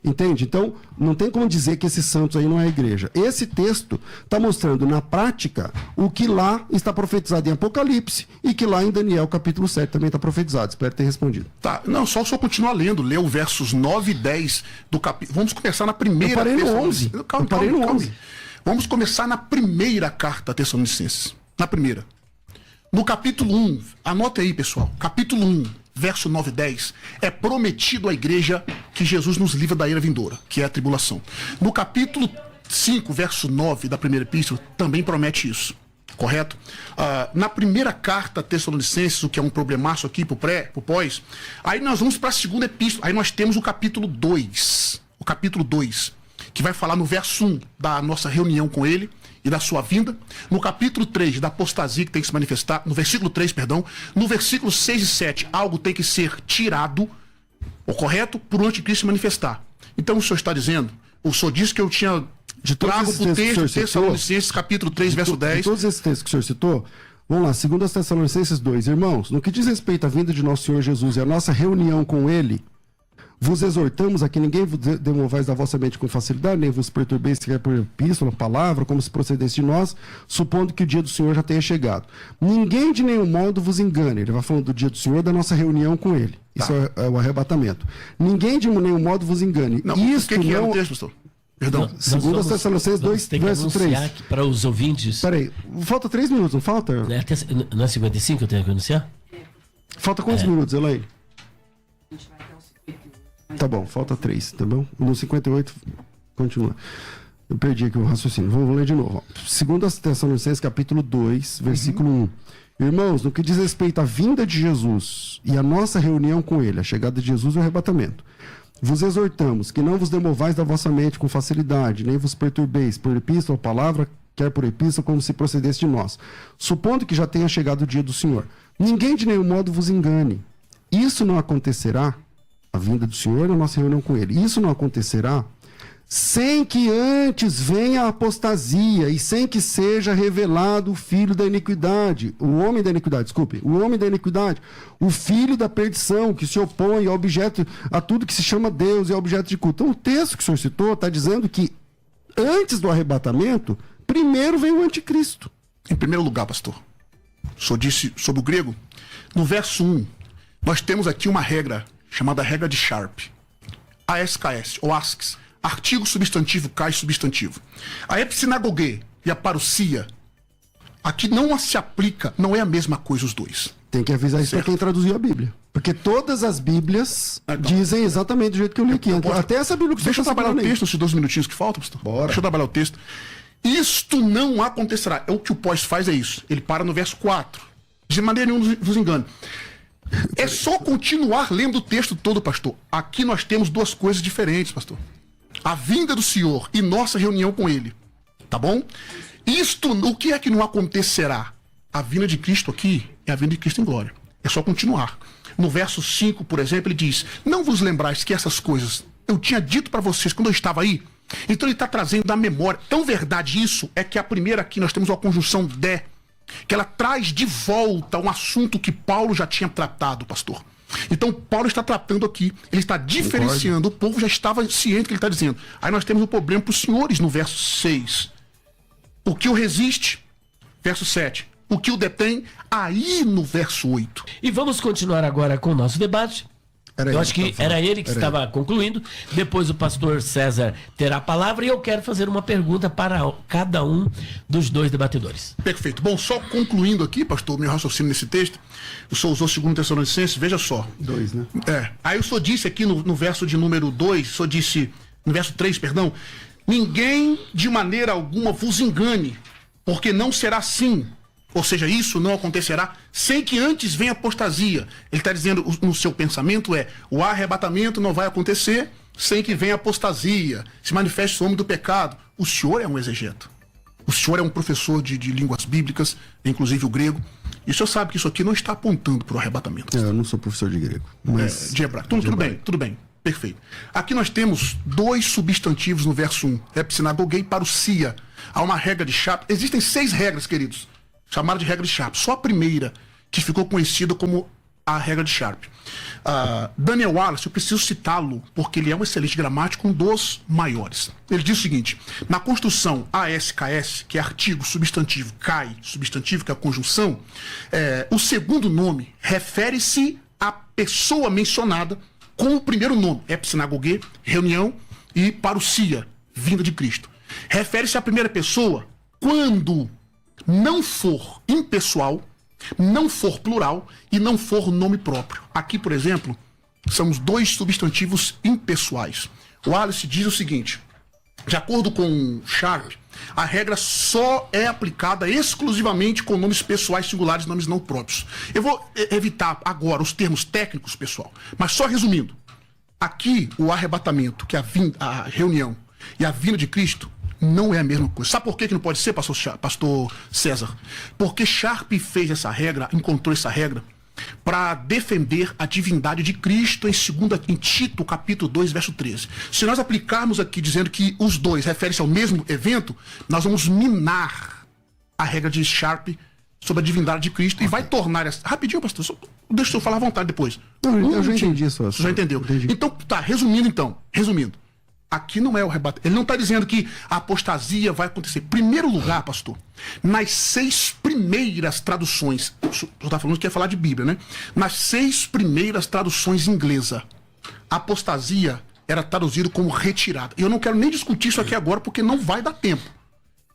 Entende? Então, não tem como dizer que esses santos aí não é a igreja. Esse texto está mostrando na prática o que lá está profetizado em Apocalipse e que lá em Daniel capítulo 7 também está profetizado. Espero ter respondido. Tá, não, só continuar lendo, ler o versos 9 e 10 do capítulo. Vamos começar na primeira... Eu parei no 11. Calma. Vamos começar na primeira carta a Tessalonicenses. Na primeira. No capítulo 1, anota aí, pessoal. Capítulo 1. Verso 9 e 10, é prometido à igreja que Jesus nos livra da ira vindoura, que é a tribulação. No capítulo 5, verso 9 da primeira epístola, também promete isso, correto? Na primeira carta a Tessalonicenses, o que é um problemaço aqui pro pós, aí nós vamos para a segunda epístola, aí nós temos o capítulo 2, que vai falar no verso 1 da nossa reunião com ele, e da sua vinda, no capítulo 3, da apostasia que tem que se manifestar, no versículo 3, perdão, no versículo 6 e 7, algo tem que ser tirado, o correto, por o anticristo se manifestar. Então o senhor está dizendo, o senhor disse que eu tinha trago para o texto de Tessalonicenses, capítulo 3, verso 10. De todos esses textos que o senhor citou, vamos lá, segundo as Tessalonicenses 2, irmãos, no que diz respeito à vinda de nosso Senhor Jesus e a nossa reunião com ele, vos exortamos a que ninguém vos demovais da vossa mente com facilidade, nem vos perturbeis sequer por epístola, palavra, como se procedesse de nós, supondo que o dia do Senhor já tenha chegado. Ninguém de nenhum modo vos engane. Ele vai falando do dia do Senhor, da nossa reunião com ele. Tá. Isso é o arrebatamento. Ninguém de nenhum modo vos engane. Não, o que é o texto, pastor? Perdão. Segundo as Tessalonicenses 2, verso 3. Para os ouvintes. Peraí, falta 3 minutos, não falta? Não é 55 que eu tenho que anunciar? Falta quantos minutos, Elaine? Tá bom, falta 3, tá bom? No 58, continua. Eu perdi aqui o raciocínio. Vou ler de novo. Segundo as Tessalonicenses, capítulo 2, versículo 1. Irmãos, no que diz respeito à vinda de Jesus e a nossa reunião com ele, a chegada de Jesus e o arrebatamento, vos exortamos que não vos demovais da vossa mente com facilidade, nem vos perturbeis por epístola ou palavra, quer por epístola, como se procedesse de nós, supondo que já tenha chegado o dia do Senhor. Ninguém de nenhum modo vos engane. Isso não acontecerá, a vinda do Senhor e a nossa reunião com ele. Isso não acontecerá sem que antes venha a apostasia e sem que seja revelado o filho da iniquidade, o homem da iniquidade, o filho da perdição, que se opõe ao objeto, a tudo que se chama Deus e objeto de culto. Então o texto que o senhor citou está dizendo que antes do arrebatamento, primeiro vem o anticristo. Em primeiro lugar, pastor, o senhor disse sobre o grego, no verso 1, nós temos aqui uma regra chamada regra de Sharp. ASKS, ou ASCS, artigo, substantivo, cais, substantivo. A epsinagoge e a parousia, aqui não se aplica, não é a mesma coisa os dois. Tem que avisar isso para quem traduziu a Bíblia. Porque todas as Bíblias dizem exatamente do jeito que eu li aqui. Até essa Bíblia que deixa eu trabalhar o texto, esses 2 minutinhos que faltam, pastor. Bora. Deixa eu trabalhar o texto. Isto não acontecerá. O que o pós faz é isso. Ele para no verso 4. De maneira nenhuma vos engane. É só continuar lendo o texto todo, pastor. Aqui nós temos 2 coisas diferentes, pastor. A vinda do Senhor e nossa reunião com ele. Tá bom? O que é que não acontecerá? A vinda de Cristo aqui é a vinda de Cristo em glória. É só continuar. No verso 5, por exemplo, ele diz: não vos lembrais que essas coisas eu tinha dito para vocês quando eu estava aí? Então ele está trazendo da memória. Tão verdade isso é que a primeira aqui nós temos uma conjunção de, que ela traz de volta um assunto que Paulo já tinha tratado, pastor. Então Paulo está tratando aqui, ele está diferenciando, o povo já estava ciente do que ele está dizendo. Aí nós temos um problema para os senhores no verso 6. O que o resiste? Verso 7. o que o detém, aí no verso 8. E vamos continuar agora com o nosso debate. Eu acho que era ele que estava concluindo. Depois o pastor César terá a palavra e eu quero fazer uma pergunta para cada um dos dois debatedores. Perfeito. Bom, só concluindo aqui, pastor, meu raciocínio nesse texto, o senhor usou 2 Tessalonicenses, veja só. 2, né? Aí o senhor disse aqui no verso de número 2, o senhor disse, no verso 3, perdão, ninguém de maneira alguma vos engane, porque não será assim. Ou seja, isso não acontecerá sem que antes venha apostasia. Ele está dizendo, no seu pensamento o arrebatamento não vai acontecer sem que venha apostasia, se manifeste o homem do pecado. O senhor é um exegeto. O senhor é um professor de línguas bíblicas, inclusive o grego. E o senhor sabe que isso aqui não está apontando para o arrebatamento. Eu não sou professor de grego. Mas... de hebraico. Tudo bem. Perfeito. Aqui nós temos 2 substantivos no verso 1. Epsinagoguei e parousia. Há uma regra de Sharpe. Existem 6 regras, queridos, chamadas de regra de Sharpe. Só a primeira que ficou conhecida como a regra de Sharpe. Daniel Wallace, eu preciso citá-lo, porque ele é um excelente gramático, um dos maiores. Ele diz o seguinte: na construção ASKS, que é artigo, substantivo, CAI, substantivo, que é a conjunção, o segundo nome refere-se à pessoa mencionada com o primeiro nome, epsinagoguê, reunião, e parousia, vinda de Cristo. Refere-se à primeira pessoa quando não for impessoal, não for plural e não for nome próprio. Aqui, por exemplo, são os 2 substantivos impessoais. O Wallace diz o seguinte: de acordo com Sharpe, a regra só é aplicada exclusivamente com nomes pessoais singulares, nomes não próprios. Eu vou evitar agora os termos técnicos, pessoal, mas só resumindo. Aqui, o arrebatamento, que é a reunião, e a vinda de Cristo não é a mesma coisa. Sabe por que não pode ser, pastor César? Porque Sharpe fez essa regra, encontrou essa regra, para defender a divindade de Cristo em Tito, capítulo 2, verso 13. Se nós aplicarmos aqui dizendo que os dois referem-se ao mesmo evento, nós vamos minar a regra de Sharpe sobre a divindade de Cristo e vai tornar essa... Rapidinho, pastor, deixa eu falar à vontade depois. Não, eu já entendi isso. Você já entendeu? Entendi. Então, tá, resumindo. Aqui não é o arrebatamento. Ele não está dizendo que a apostasia vai acontecer. Primeiro lugar, pastor, nas 6 primeiras traduções, o senhor está falando que ia falar de Bíblia, né? Nas 6 primeiras traduções inglesas, apostasia era traduzido como retirada. E eu não quero nem discutir isso aqui agora, porque não vai dar tempo.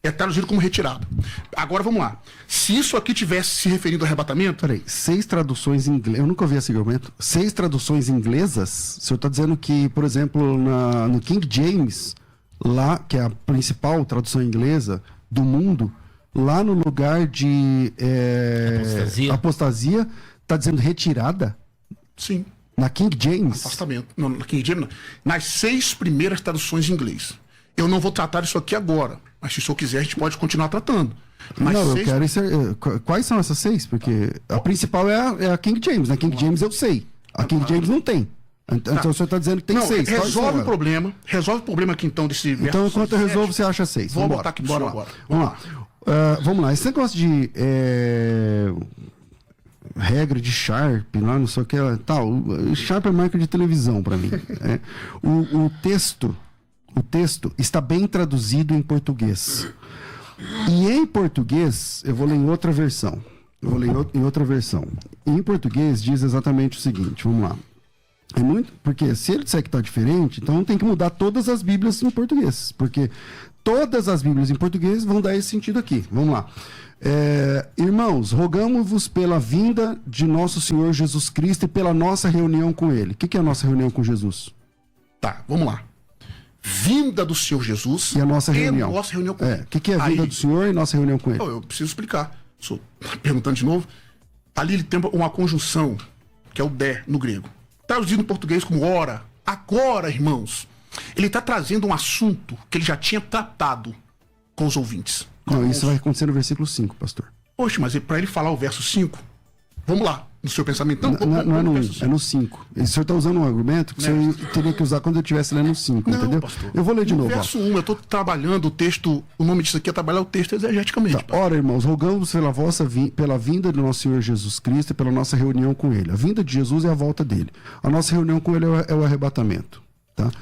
É traduzido como retirada. Agora vamos lá. Se isso aqui tivesse se referindo ao arrebatamento... Peraí, 6 traduções inglesas... Eu nunca ouvi esse argumento. 6 traduções inglesas? O senhor está dizendo que, por exemplo, no King James, lá, que é a principal tradução inglesa do mundo, lá no lugar de apostasia, está dizendo retirada? Sim. Na King James? Afastamento. Não, na King James não. Nas 6 primeiras traduções em inglês. Eu não vou tratar isso aqui agora, mas se o senhor quiser, a gente pode continuar tratando. Mas não, eu quero... Quais são essas 6? Porque a principal é a King James. Na King James eu sei. A King James não tem. Então o senhor está dizendo que tem 6. Resolve o problema. Resolve o problema aqui então desse verso. Então enquanto eu resolvo, você acha 6. Vamos botar aqui bora lá. Agora. Vamos lá. Esse negócio de regra de Sharp, lá, não sei o que, tal. Sharp é marca de televisão para mim. O texto está bem traduzido em português. E em português, eu vou ler em outra versão. Em português diz exatamente o seguinte, vamos lá. Porque se ele disser que está diferente, então tem que mudar todas as Bíblias em português. Porque todas as Bíblias em português vão dar esse sentido aqui. Vamos lá. Irmãos, rogamos-vos pela vinda de nosso Senhor Jesus Cristo e pela nossa reunião com Ele. O que é a nossa reunião com Jesus? Tá, vamos lá. Vinda do Senhor Jesus e a nossa reunião. Nossa reunião com Ele. O que é a vinda do Senhor e nossa reunião com Ele? Eu preciso explicar. Estou perguntando de novo. Ali ele tem uma conjunção, que é o de no grego. Traduzido em português como ora. Agora, irmãos, ele está trazendo um assunto que ele já tinha tratado com os ouvintes. Não, isso vai acontecer no versículo 5, pastor. Poxa, mas para ele falar o verso 5, vamos lá, no seu pensamento. Não é no 1, é no 5. O senhor está usando um argumento que o senhor teria que usar quando eu estivesse lendo no 5, entendeu? Pastor, eu vou ler de novo. No verso 1, eu estou trabalhando o texto, o nome disso aqui é trabalhar o texto exegeticamente. Tá. Ora, irmãos, rogamos pela vinda do nosso Senhor Jesus Cristo e pela nossa reunião com Ele. A vinda de Jesus é a volta dele. A nossa reunião com Ele é o arrebatamento.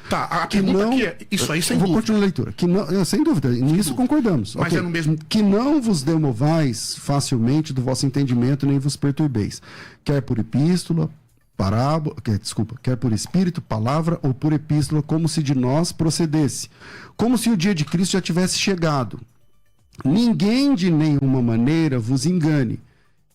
Tá? A pergunta aqui é, isso aí sem dúvida. Vou continuar a leitura. Que não, sem dúvida, nisso concordamos. Mas okay. é no mesmo... Que não vos demovais facilmente do vosso entendimento, nem vos perturbeis. Quer por epístola, parábola, quer por espírito, palavra, ou por epístola, como se de nós procedesse. Como se o dia de Cristo já tivesse chegado. Ninguém de nenhuma maneira vos engane.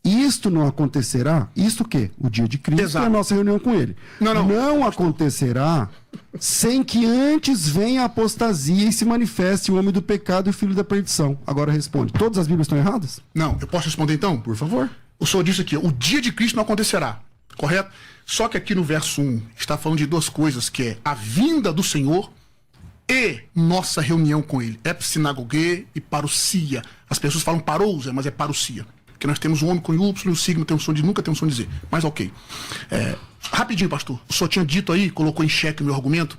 Isto não acontecerá, isto o quê? O dia de Cristo. Exato. É a nossa reunião com ele. Não acontecerá sem que antes venha a apostasia e se manifeste o homem do pecado e o filho da perdição. Agora responde, todas as Bíblias estão erradas? Não, eu posso responder então? Por favor. O senhor disse aqui, o dia de Cristo não acontecerá, correto? Só que aqui no verso 1 está falando de duas coisas, que é a vinda do Senhor e nossa reunião com ele. Epsinagoge e parousia. As pessoas falam parousia, mas é parousia. Que nós temos um homem com Y e o sigma tem um som de nunca tem um som de Z. Mas ok. Rapidinho, pastor. O senhor tinha dito aí, colocou em xeque o meu argumento,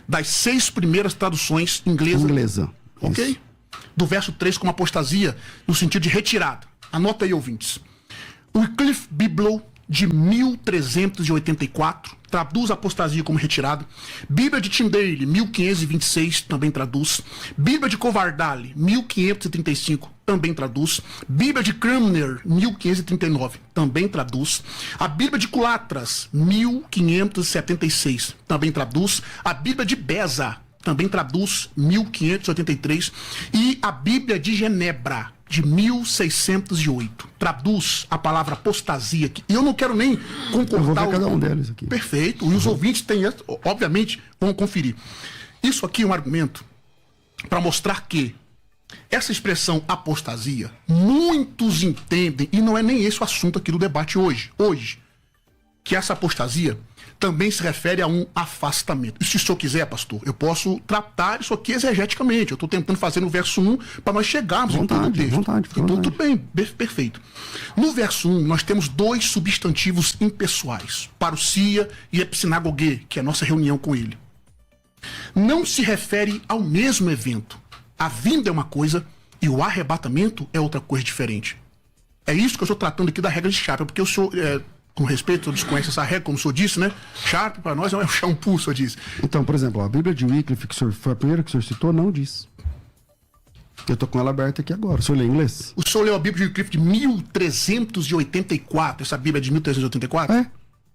das 6 primeiras traduções inglesa. Ok? Isso. Do verso 3 como apostasia, no sentido de retirada. Anota aí, ouvintes. O Wycliffe Bible de 1384 traduz apostasia como retirada. Bíblia de Tyndale, 1526, também traduz. Bíblia de Covardale, 1535, também traduz. Bíblia de Cranmer, 1539, também traduz. A Bíblia de Culatras, 1576, também traduz. A Bíblia de Beza, também traduz, 1583. E a Bíblia de Genebra, de 1608. Traduz a palavra apostasia aqui. E eu não quero nem concordar... Eu vou ver cada um deles aqui. Perfeito. E os ouvintes têm, obviamente, vão conferir. Isso aqui é um argumento para mostrar que essa expressão apostasia, muitos entendem, e não é nem esse o assunto aqui do debate hoje, que essa apostasia também se refere a um afastamento. E se o senhor quiser, pastor, eu posso tratar isso aqui exegeticamente. Eu estou tentando fazer no verso 1 para nós chegarmos em todo o texto. Então, tudo bem, perfeito. No verso 1, nós temos 2 substantivos impessoais, parousia e epsinagoge, que é a nossa reunião com ele. Não se refere ao mesmo evento. A vinda é uma coisa e o arrebatamento é outra coisa diferente. É isso que eu estou tratando aqui da regra de Sharpe, porque o senhor... com respeito, todos conhecem essa regra, como o senhor disse, né? Sharpe, para nós, é um shampoo, o senhor disse. Então, por exemplo, a Bíblia de Wycliffe, que foi a primeira que o senhor citou, não diz. Eu estou com ela aberta aqui agora. O senhor lê inglês? O senhor leu a Bíblia de Wycliffe de 1384, essa Bíblia de 1384? É.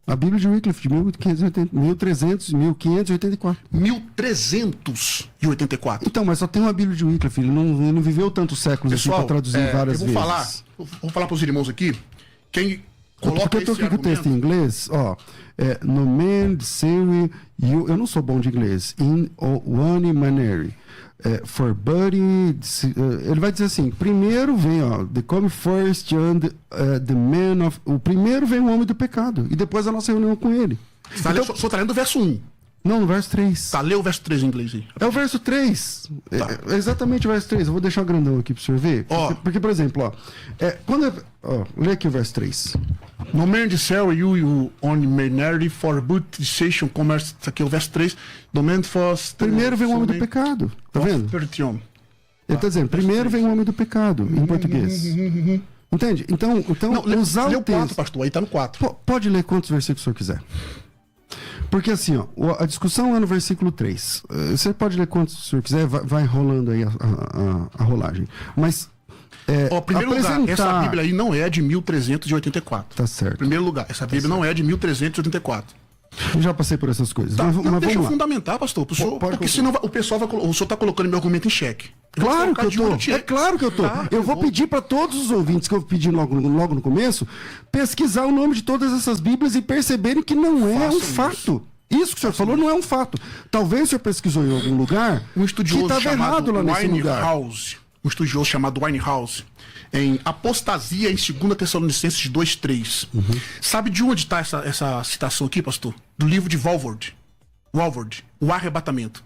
A Bíblia de Wycliffe de 1584. 1384. Então, mas só tem uma Bíblia de Wycliffe. Ele não viveu tantos séculos assim para traduzir várias vezes. Vou falar para os irmãos aqui. Quem... Porque eu tô aqui com o texto em inglês, no man, sewe, you, eu não sou bom de inglês, in one manner, for buddy, ele vai dizer assim, primeiro vem, the come first, and the man of, o primeiro vem o homem do pecado, e depois a nossa reunião com ele. Então, só tá lendo o verso 1. Não, no verso 3. Tá, lê o verso 3 em inglês aí. É o verso 3. Tá. É exatamente o verso 3. Eu vou deixar o grandão aqui pro senhor ver. Porque, por exemplo, lê aqui o verso 3. No man de sell you on minority for good station commerce. Isso aqui é o verso 3. No man for... Primeiro vem o homem do pecado. Tá vendo? Ele tá dizendo, primeiro vem o homem do pecado, em português. Entende? Então não, usar o texto... 4, pastor. Aí tá no 4. Pode ler quantos versículos o senhor quiser. Porque assim, a discussão é no versículo 3. Você pode ler quantos o senhor quiser, vai rolando aí a rolagem. Mas, primeiro lugar, essa Bíblia aí não é de 1384. Tá certo. Primeiro lugar, essa Bíblia não é de 1384. Eu já passei por essas coisas. Tá, mas deixa eu fundamentar, pastor. Porque senão o pessoal o senhor está colocando meu argumento em xeque. Claro que eu tô. É claro que eu tô. Eu vou pedir para todos os ouvintes que eu pedi logo no começo pesquisar o nome de todas essas Bíblias e perceberem que não é um fato. Isso que o senhor falou não é um fato. Talvez o senhor pesquisou em algum lugar um estudioso que estava errado lá nesse lugar. Um estudioso chamado Winehouse, em Apostasia em 2 Tessalonicenses 2:3. Sabe de onde está essa citação aqui, pastor? Do livro de Walvoord, O Arrebatamento.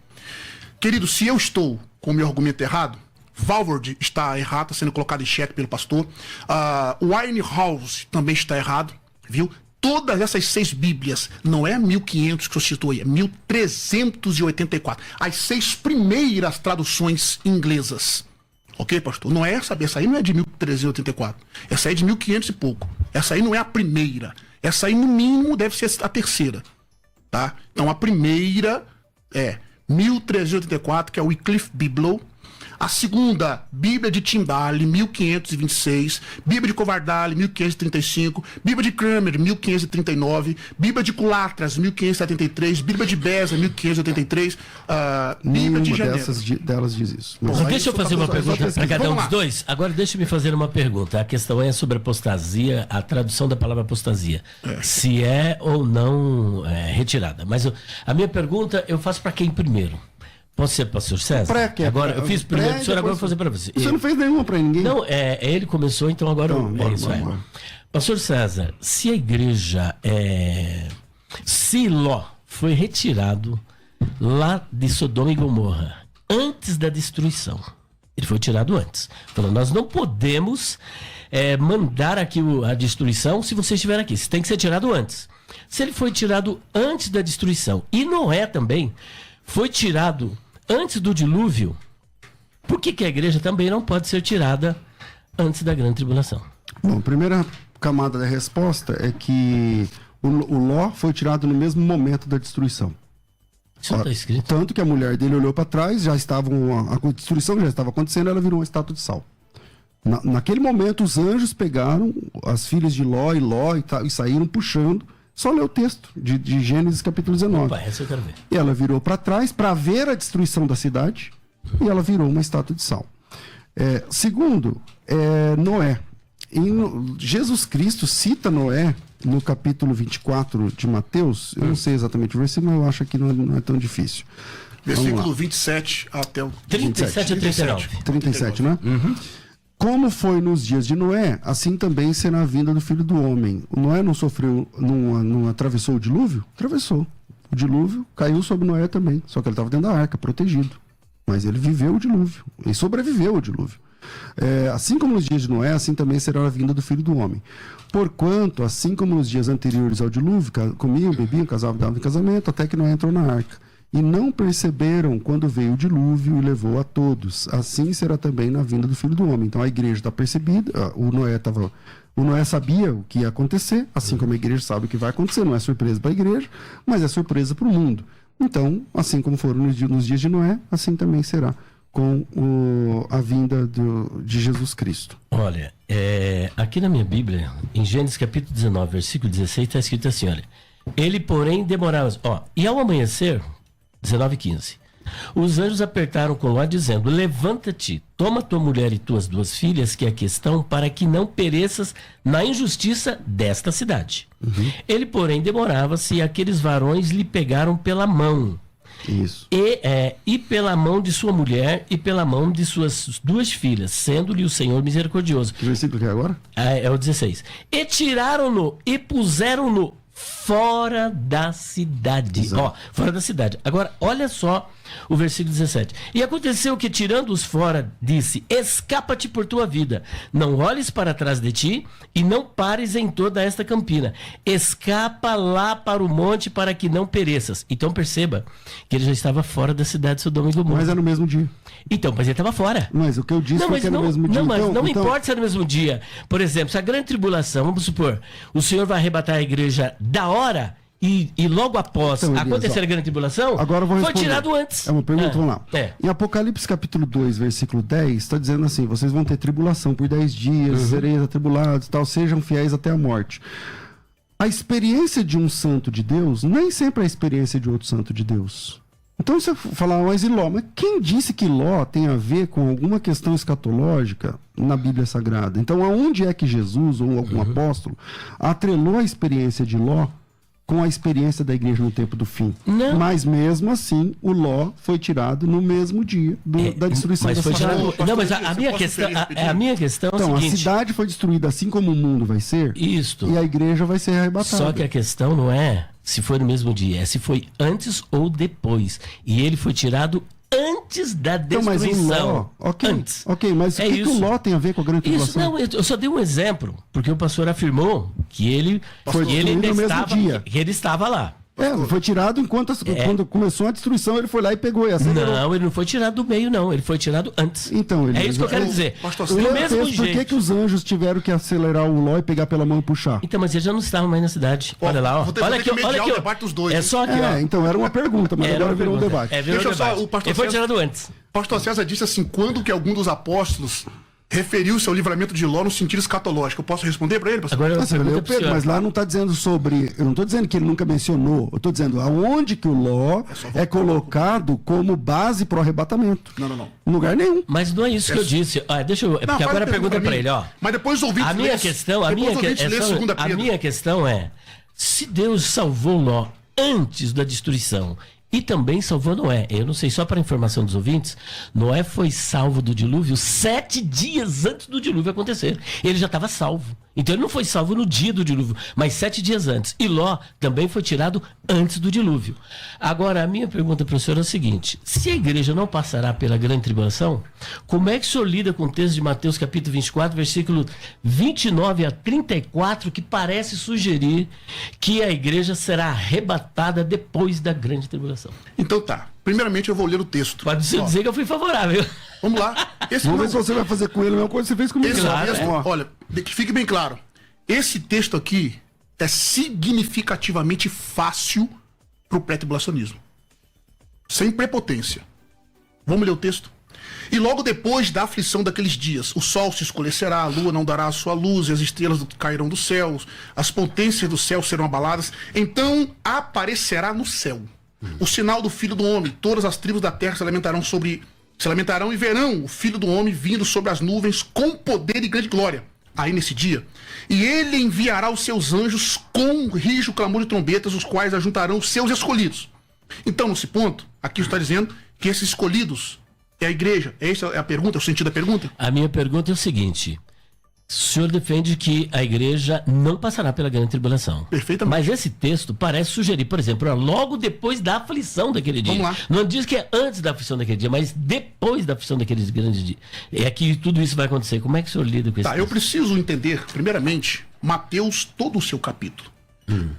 Querido, se eu estou com o meu argumento errado, Walvoord está errado, está sendo colocado em xeque pelo pastor. Winehouse também está errado, viu? Todas essas 6 Bíblias, não é 1500 que o senhor citou aí, é 1384. As 6 primeiras traduções inglesas. Ok, pastor? Não é essa aí não é de 1384. Essa aí é de 1500 e pouco. Essa aí não é a primeira. Essa aí, no mínimo, deve ser a terceira. Tá? Então, a primeira é 1384, que é o Wycliffe Bigelow. A segunda, Bíblia de Tyndale, 1526, Bíblia de Coverdale, 1535, Bíblia de Cranmer, 1539, Bíblia de Culatras, 1573, Bíblia de Beza, 1583, Bíblia de Genebra. Delas diz isso. Bom, Deixa eu fazer uma pergunta para cada um Vamos dos lá. dois. Agora deixa eu me fazer uma pergunta. A questão é sobre apostasia, a tradução da palavra apostasia. Se é ou não retirada. Mas a minha pergunta eu faço para quem primeiro? Posso ser pastor César? Agora, eu fiz primeiro para o senhor, agora eu vou fazer para você. Você não fez nenhuma para ninguém? Não, ele começou, então agora bora. Pastor César, se a igreja se Ló foi retirado lá de Sodoma e Gomorra antes da destruição, ele foi tirado antes. Falou, nós não podemos mandar aqui a destruição se você estiver aqui. Você tem que ser tirado antes. Se ele foi tirado antes da destruição, e Noé também foi tirado antes do dilúvio, por que a igreja também não pode ser tirada antes da grande tribulação? Bom, a primeira camada da resposta é que o Ló foi tirado no mesmo momento da destruição. Isso não está escrito. Tanto que a mulher dele olhou para trás, a destruição já estava acontecendo, ela virou uma estátua de sal. Naquele momento, os anjos pegaram as filhas de Ló e saíram puxando. Só lê o texto de Gênesis capítulo 19. Opa, essa eu quero ver. E ela virou para trás para ver a destruição da cidade e ela virou uma estátua de sal. Segundo, Noé. Jesus Cristo cita Noé no capítulo 24 de Mateus. Eu não sei exatamente o versículo, mas eu acho que não é tão difícil. Versículo 27 até o 37 a 39. 37, né? Como foi nos dias de Noé, assim também será a vinda do Filho do Homem. O Noé não sofreu, não atravessou o dilúvio? Atravessou. O dilúvio caiu sobre Noé também, só que ele estava dentro da arca, protegido. Mas ele viveu o dilúvio, ele sobreviveu ao dilúvio. Assim como nos dias de Noé, assim também será a vinda do Filho do Homem. Porquanto, assim como nos dias anteriores ao dilúvio, comiam, bebiam, casavam, davam em casamento, até que Noé entrou na arca. E não perceberam quando veio o dilúvio e levou a todos. Assim será também na vinda do Filho do Homem. Então a igreja está percebida, o Noé sabia o que ia acontecer, assim como a igreja sabe o que vai acontecer. Não é surpresa para a igreja, mas é surpresa para o mundo. Então, assim como foram nos dias de Noé, assim também será com a vinda de Jesus Cristo. Olha, aqui na minha Bíblia, em Gênesis capítulo 19, versículo 16, está escrito assim, olha. Ele, porém, demorava... e ao amanhecer... 19:15. Os anjos apertaram com Ló, dizendo: levanta-te, toma tua mulher e tuas duas filhas, que aqui estão, para que não pereças na injustiça desta cidade. Ele, porém, demorava-se, e aqueles varões lhe pegaram pela mão. Isso. E pela mão de sua mulher e pela mão de suas duas filhas, sendo-lhe o Senhor misericordioso. Que versículo que é agora? É o 16. E tiraram-no e puseram-no fora da cidade. Fora da cidade. Agora, olha só o versículo 17. E aconteceu que, tirando-os fora, disse: escapa-te por tua vida, não olhes para trás de ti e não pares em toda esta campina. Escapa lá para o monte para que não pereças. Então perceba que ele já estava fora da cidade de Sodoma e Gomorra. Mas é no mesmo dia. Então, mas ele estava fora. Mas o que eu disse foi que é no mesmo dia. Não, mas não importa se é no mesmo dia. Por exemplo, se a grande tribulação, vamos supor, o Senhor vai arrebatar a igreja da hora e logo após acontecer a grande tribulação, agora eu vou foi responder. tirado antes. É uma pergunta, vamos lá. É. Em Apocalipse capítulo 2, versículo 10, está dizendo assim: vocês vão ter tribulação por 10 dias, sereis atribulados, tal, sejam fiéis até a morte. A experiência de um santo de Deus nem sempre é a experiência de outro santo de Deus. Então você falar, mas e Ló? Mas quem disse que Ló tem a ver com alguma questão escatológica na Bíblia Sagrada? Então aonde é que Jesus ou algum apóstolo atrelou a experiência de Ló com a experiência da igreja no tempo do fim? Não. Mas mesmo assim, o Ló foi tirado no mesmo dia da destruição da cidade. Não, mas a minha questão é então, a seguinte. a cidade foi destruída assim como o mundo vai ser, Isto. e a igreja vai ser arrebatada. Só que a questão não é se foi no mesmo dia, é se foi antes ou depois. E ele foi tirado antes da destruição. Então, mas o Ló, antes. Ok, mas o que o Ló tem a ver com a grande tribulação? Isso, não, eu só dei um exemplo, porque o pastor afirmou que ele foi ainda no mesmo estava, dia. que ele estava lá. Foi tirado quando começou a destruição, ele foi lá e pegou essa. Não, ele não foi tirado do meio, não. Ele foi tirado antes. Então, é isso que eu quero dizer. Do mesmo jeito. Por que os anjos tiveram que acelerar o Ló e pegar pela mão e puxar? Então, mas eles já não estavam mais na cidade. Olha lá, ó. Olha aqui, olha aqui. O debate dos dois, é só aqui, ó. Então era uma pergunta, mas agora virou um debate. Virou Deixa debate. só, o pastor ele foi César, tirado antes. Pastor César disse assim, quando que algum dos apóstolos referiu-se ao livramento de Ló no sentido escatológico? Eu posso responder para ele, pastor? Agora eu pergunto Pedro, mas lá não está dizendo sobre... Eu não estou dizendo que ele nunca mencionou. Eu estou dizendo aonde que o Ló é colocado como base para o arrebatamento. Não. Em lugar nenhum. Mas não é isso que eu disse. Deixa eu... Porque agora a pergunta é para ele, ó. Mas depois os ouvintes a minha questão é, se Deus salvou Ló antes da destruição e também salvou Noé. Eu não sei, só para informação dos ouvintes, Noé foi salvo do dilúvio 7 dias antes do dilúvio acontecer. Ele já estava salvo. Então ele não foi salvo no dia do dilúvio, mas 7 dias antes. E Ló também foi tirado antes do dilúvio. Agora, a minha pergunta para o senhor é a seguinte: se a igreja não passará pela grande tribulação, como é que o senhor lida com o texto de Mateus capítulo 24, versículo 29 a 34, que parece sugerir que a igreja será arrebatada depois da grande tribulação? Então tá. Primeiramente eu vou ler o texto. Pode dizer que eu fui favorável. Vamos lá. Vamos ver se você vai fazer com ele a mesma coisa que você fez comigo. Olha, que fique bem claro. Esse texto aqui é significativamente fácil para o pré-tribulacionismo. Sem prepotência. Vamos ler o texto? E logo depois da aflição daqueles dias, o sol se escurecerá, a lua não dará a sua luz, e as estrelas cairão dos céus, as potências do céu serão abaladas. Então aparecerá no céu o sinal do Filho do Homem. Todas as tribos da terra se lamentarão e verão o Filho do Homem vindo sobre as nuvens com poder e grande glória. Aí nesse dia, e ele enviará os seus anjos com rijo clamor de trombetas, os quais ajuntarão os seus escolhidos. Então, nesse ponto, aqui está dizendo que esses escolhidos é a igreja. Essa é a pergunta, é o sentido da pergunta? A minha pergunta é o seguinte: o senhor defende que a igreja não passará pela grande tribulação. Perfeitamente. Mas esse texto parece sugerir, por exemplo, logo depois da aflição daquele dia. Vamos lá. Não diz que é antes da aflição daquele dia, mas depois da aflição daqueles grandes dias. É que tudo isso vai acontecer. Como é que o senhor lida com isso? Tá, eu preciso entender, primeiramente, Mateus, todo o seu capítulo.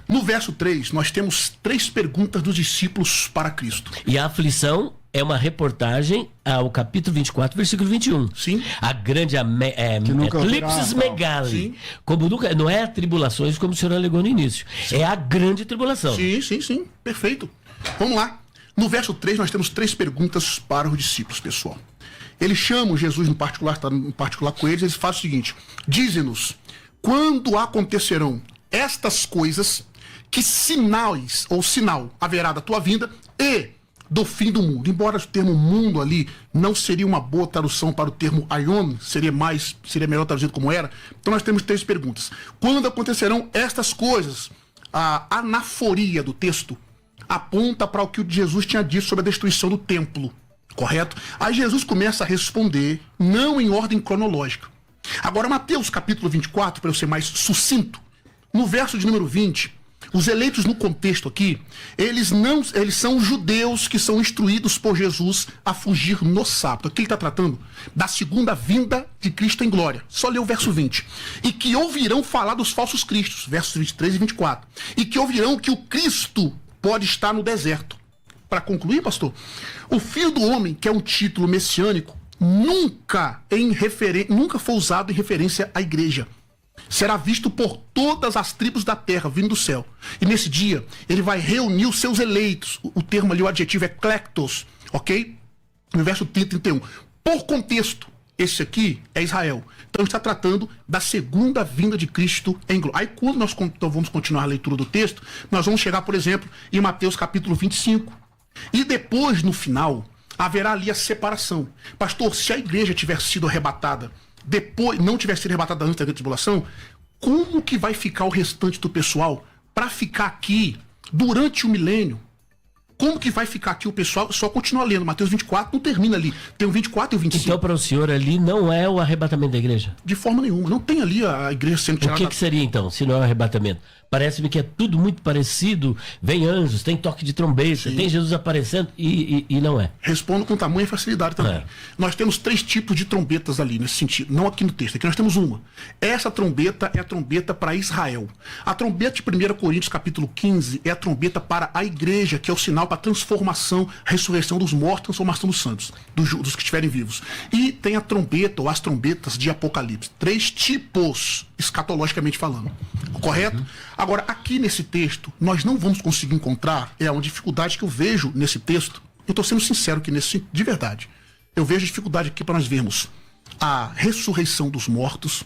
No verso 3, nós temos 3 perguntas dos discípulos para Cristo. E a aflição é uma reportagem ao capítulo 24, versículo 21. Sim. A grande eclipses megali. Como nunca, não é tribulações como o senhor alegou no início. Sim. É a grande tribulação. Sim. Perfeito. Vamos lá. No verso 3, nós temos 3 perguntas para os discípulos, pessoal. Eles chamam Jesus, no particular, está no particular com eles, eles fazem o seguinte: dize-nos, quando acontecerão estas coisas, que sinais ou sinal haverá da tua vinda e do fim do mundo. Embora o termo mundo ali não seria uma boa tradução para o termo aion, seria melhor traduzido como era. Então nós temos 3 perguntas. Quando acontecerão estas coisas? A anaforia do texto aponta para o que o Jesus tinha dito sobre a destruição do templo, correto? Aí Jesus começa a responder, não em ordem cronológica. Agora, Mateus capítulo 24, para eu ser mais sucinto, no verso de número 20, os eleitos no contexto aqui, eles são judeus que são instruídos por Jesus a fugir no sábado. Aqui ele está tratando da segunda vinda de Cristo em glória. Só lê o verso 20. E que ouvirão falar dos falsos cristos, versos 23 e 24. E que ouvirão que o Cristo pode estar no deserto. Para concluir, pastor, o Filho do Homem, que é um título messiânico, nunca foi usado em referência à igreja. Será visto por todas as tribos da terra, vindo do céu. E nesse dia, ele vai reunir os seus eleitos. O termo ali, o adjetivo é klektos, ok? No verso 30 e 31. Por contexto, esse aqui é Israel. Então, está tratando da segunda vinda de Cristo em glória. Aí, quando nós vamos continuar a leitura do texto, nós vamos chegar, por exemplo, em Mateus capítulo 25. E depois, no final, haverá ali a separação. Pastor, se a igreja tiver sido arrebatada depois, não tiver sido arrebatada antes da grande tribulação, como que vai ficar o restante do pessoal para ficar aqui durante o milênio? Como que vai ficar aqui o pessoal? Só continua lendo. Mateus 24 não termina ali. Tem o 24 e o 25. Então, para o senhor ali, não é o arrebatamento da igreja? De forma nenhuma. Não tem ali a igreja sendo tirada. O que seria, então, se não é o arrebatamento? Parece-me que é tudo muito parecido. Vem anjos, tem toque de trombeta, tem Jesus aparecendo e não é. Respondo com tamanha facilidade também. Nós temos 3 tipos de trombetas ali nesse sentido. Não aqui no texto, aqui nós temos uma. Essa trombeta é a trombeta para Israel. A trombeta de 1 Coríntios capítulo 15 é a trombeta para a igreja, que é o sinal para a transformação, ressurreição dos mortos, transformação dos santos, dos que estiverem vivos. E tem a trombeta ou as trombetas de Apocalipse. 3 tipos, escatologicamente falando. Correto? Agora, aqui nesse texto, nós não vamos conseguir encontrar, é uma dificuldade que eu vejo nesse texto. Eu estou sendo sincero aqui de verdade. Eu vejo dificuldade aqui para nós vermos a ressurreição dos mortos,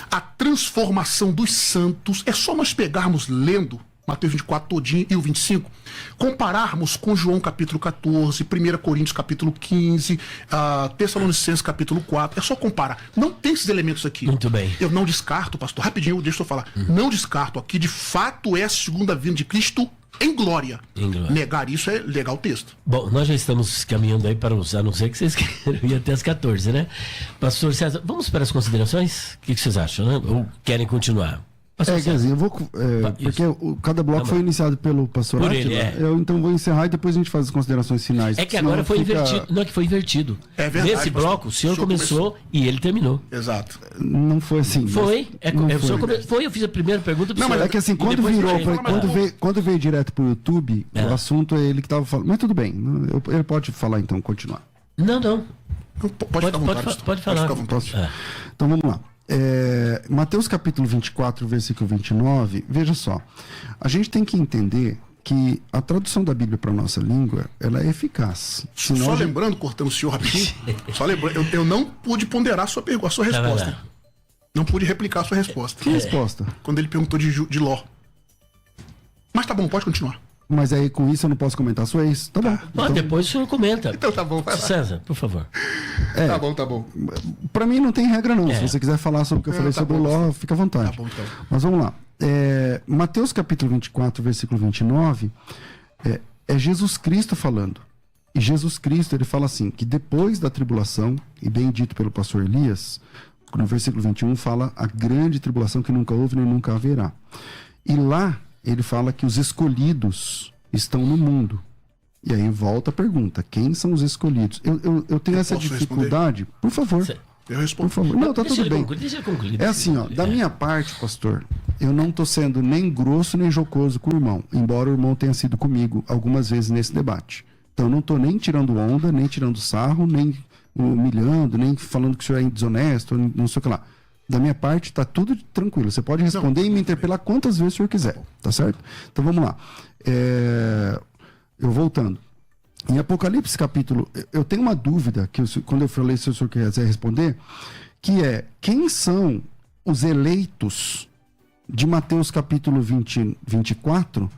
a transformação dos santos. É só nós pegarmos lendo Mateus 24 todinho e o 25, compararmos com João capítulo 14, 1 Coríntios capítulo 15, Tessalonicenses capítulo 4, é só comparar. Não tem esses elementos aqui. Muito bem. Eu não descarto, pastor, rapidinho, deixa eu falar. Não descarto aqui, de fato é a segunda vinda de Cristo em glória. Negar isso é legal o texto. Bom, nós já estamos caminhando aí para os, a não ser que vocês queiram ir até as 14, né? Pastor César, vamos para as considerações? O que vocês acham, né? Ou querem continuar? Quer dizer, eu vou. Porque cada bloco foi iniciado pelo pastor Átila. Eu então vou encerrar e depois a gente faz as considerações finais. É que agora foi invertido. Não, é que foi invertido. É verdade. Nesse bloco, o senhor começou e ele terminou. Exato. Não foi assim. Foi. Eu fiz a primeira pergunta pro senhor. Mas é que assim, quando virou, quando veio direto pro YouTube, o assunto é ele que estava falando. Mas tudo bem. Ele pode falar então, continuar. Não. Pode falar. Então vamos lá. Mateus capítulo 24, versículo 29, veja só, a gente tem que entender que a tradução da Bíblia para nossa língua, ela é eficaz. Só lembrando, cortando o senhor rapidinho, só lembrando, eu não pude ponderar a sua resposta. Não pude replicar a sua resposta. Que resposta? Quando ele perguntou de Ló. Mas tá bom, pode continuar. Mas aí com isso eu não posso comentar a sua ex. Tá bom. Então... Depois o senhor comenta. Então tá bom. César, por favor. Tá bom. Pra mim não tem regra não. Se você quiser falar sobre o que eu falei sobre o Ló, fica à vontade. Tá bom, então. Mas vamos lá. Mateus capítulo 24, versículo 29, é Jesus Cristo falando. E Jesus Cristo, ele fala assim, que depois da tribulação, e bem dito pelo pastor Elias, no versículo 21 fala a grande tribulação que nunca houve nem nunca haverá. E lá ele fala que os escolhidos estão no mundo. E aí volta a pergunta, quem são os escolhidos? Eu tenho essa dificuldade. Responder? Por favor. Eu respondo. Por favor. Não, tá tudo bem. Deixa eu concluir. É assim, da minha parte, pastor, eu não tô sendo nem grosso nem jocoso com o irmão, embora o irmão tenha sido comigo algumas vezes nesse debate. Então eu não tô nem tirando onda, nem tirando sarro, nem humilhando, nem falando que o senhor é desonesto, não sei o que lá. Da minha parte, tá tudo tranquilo. Você pode responder e me interpelar quantas vezes o senhor quiser. Tá certo? Então vamos lá. Eu voltando. Em Apocalipse capítulo... Eu tenho uma dúvida, que quando eu falei, se o senhor quiser responder, que é, quem são os eleitos de Mateus capítulo 24?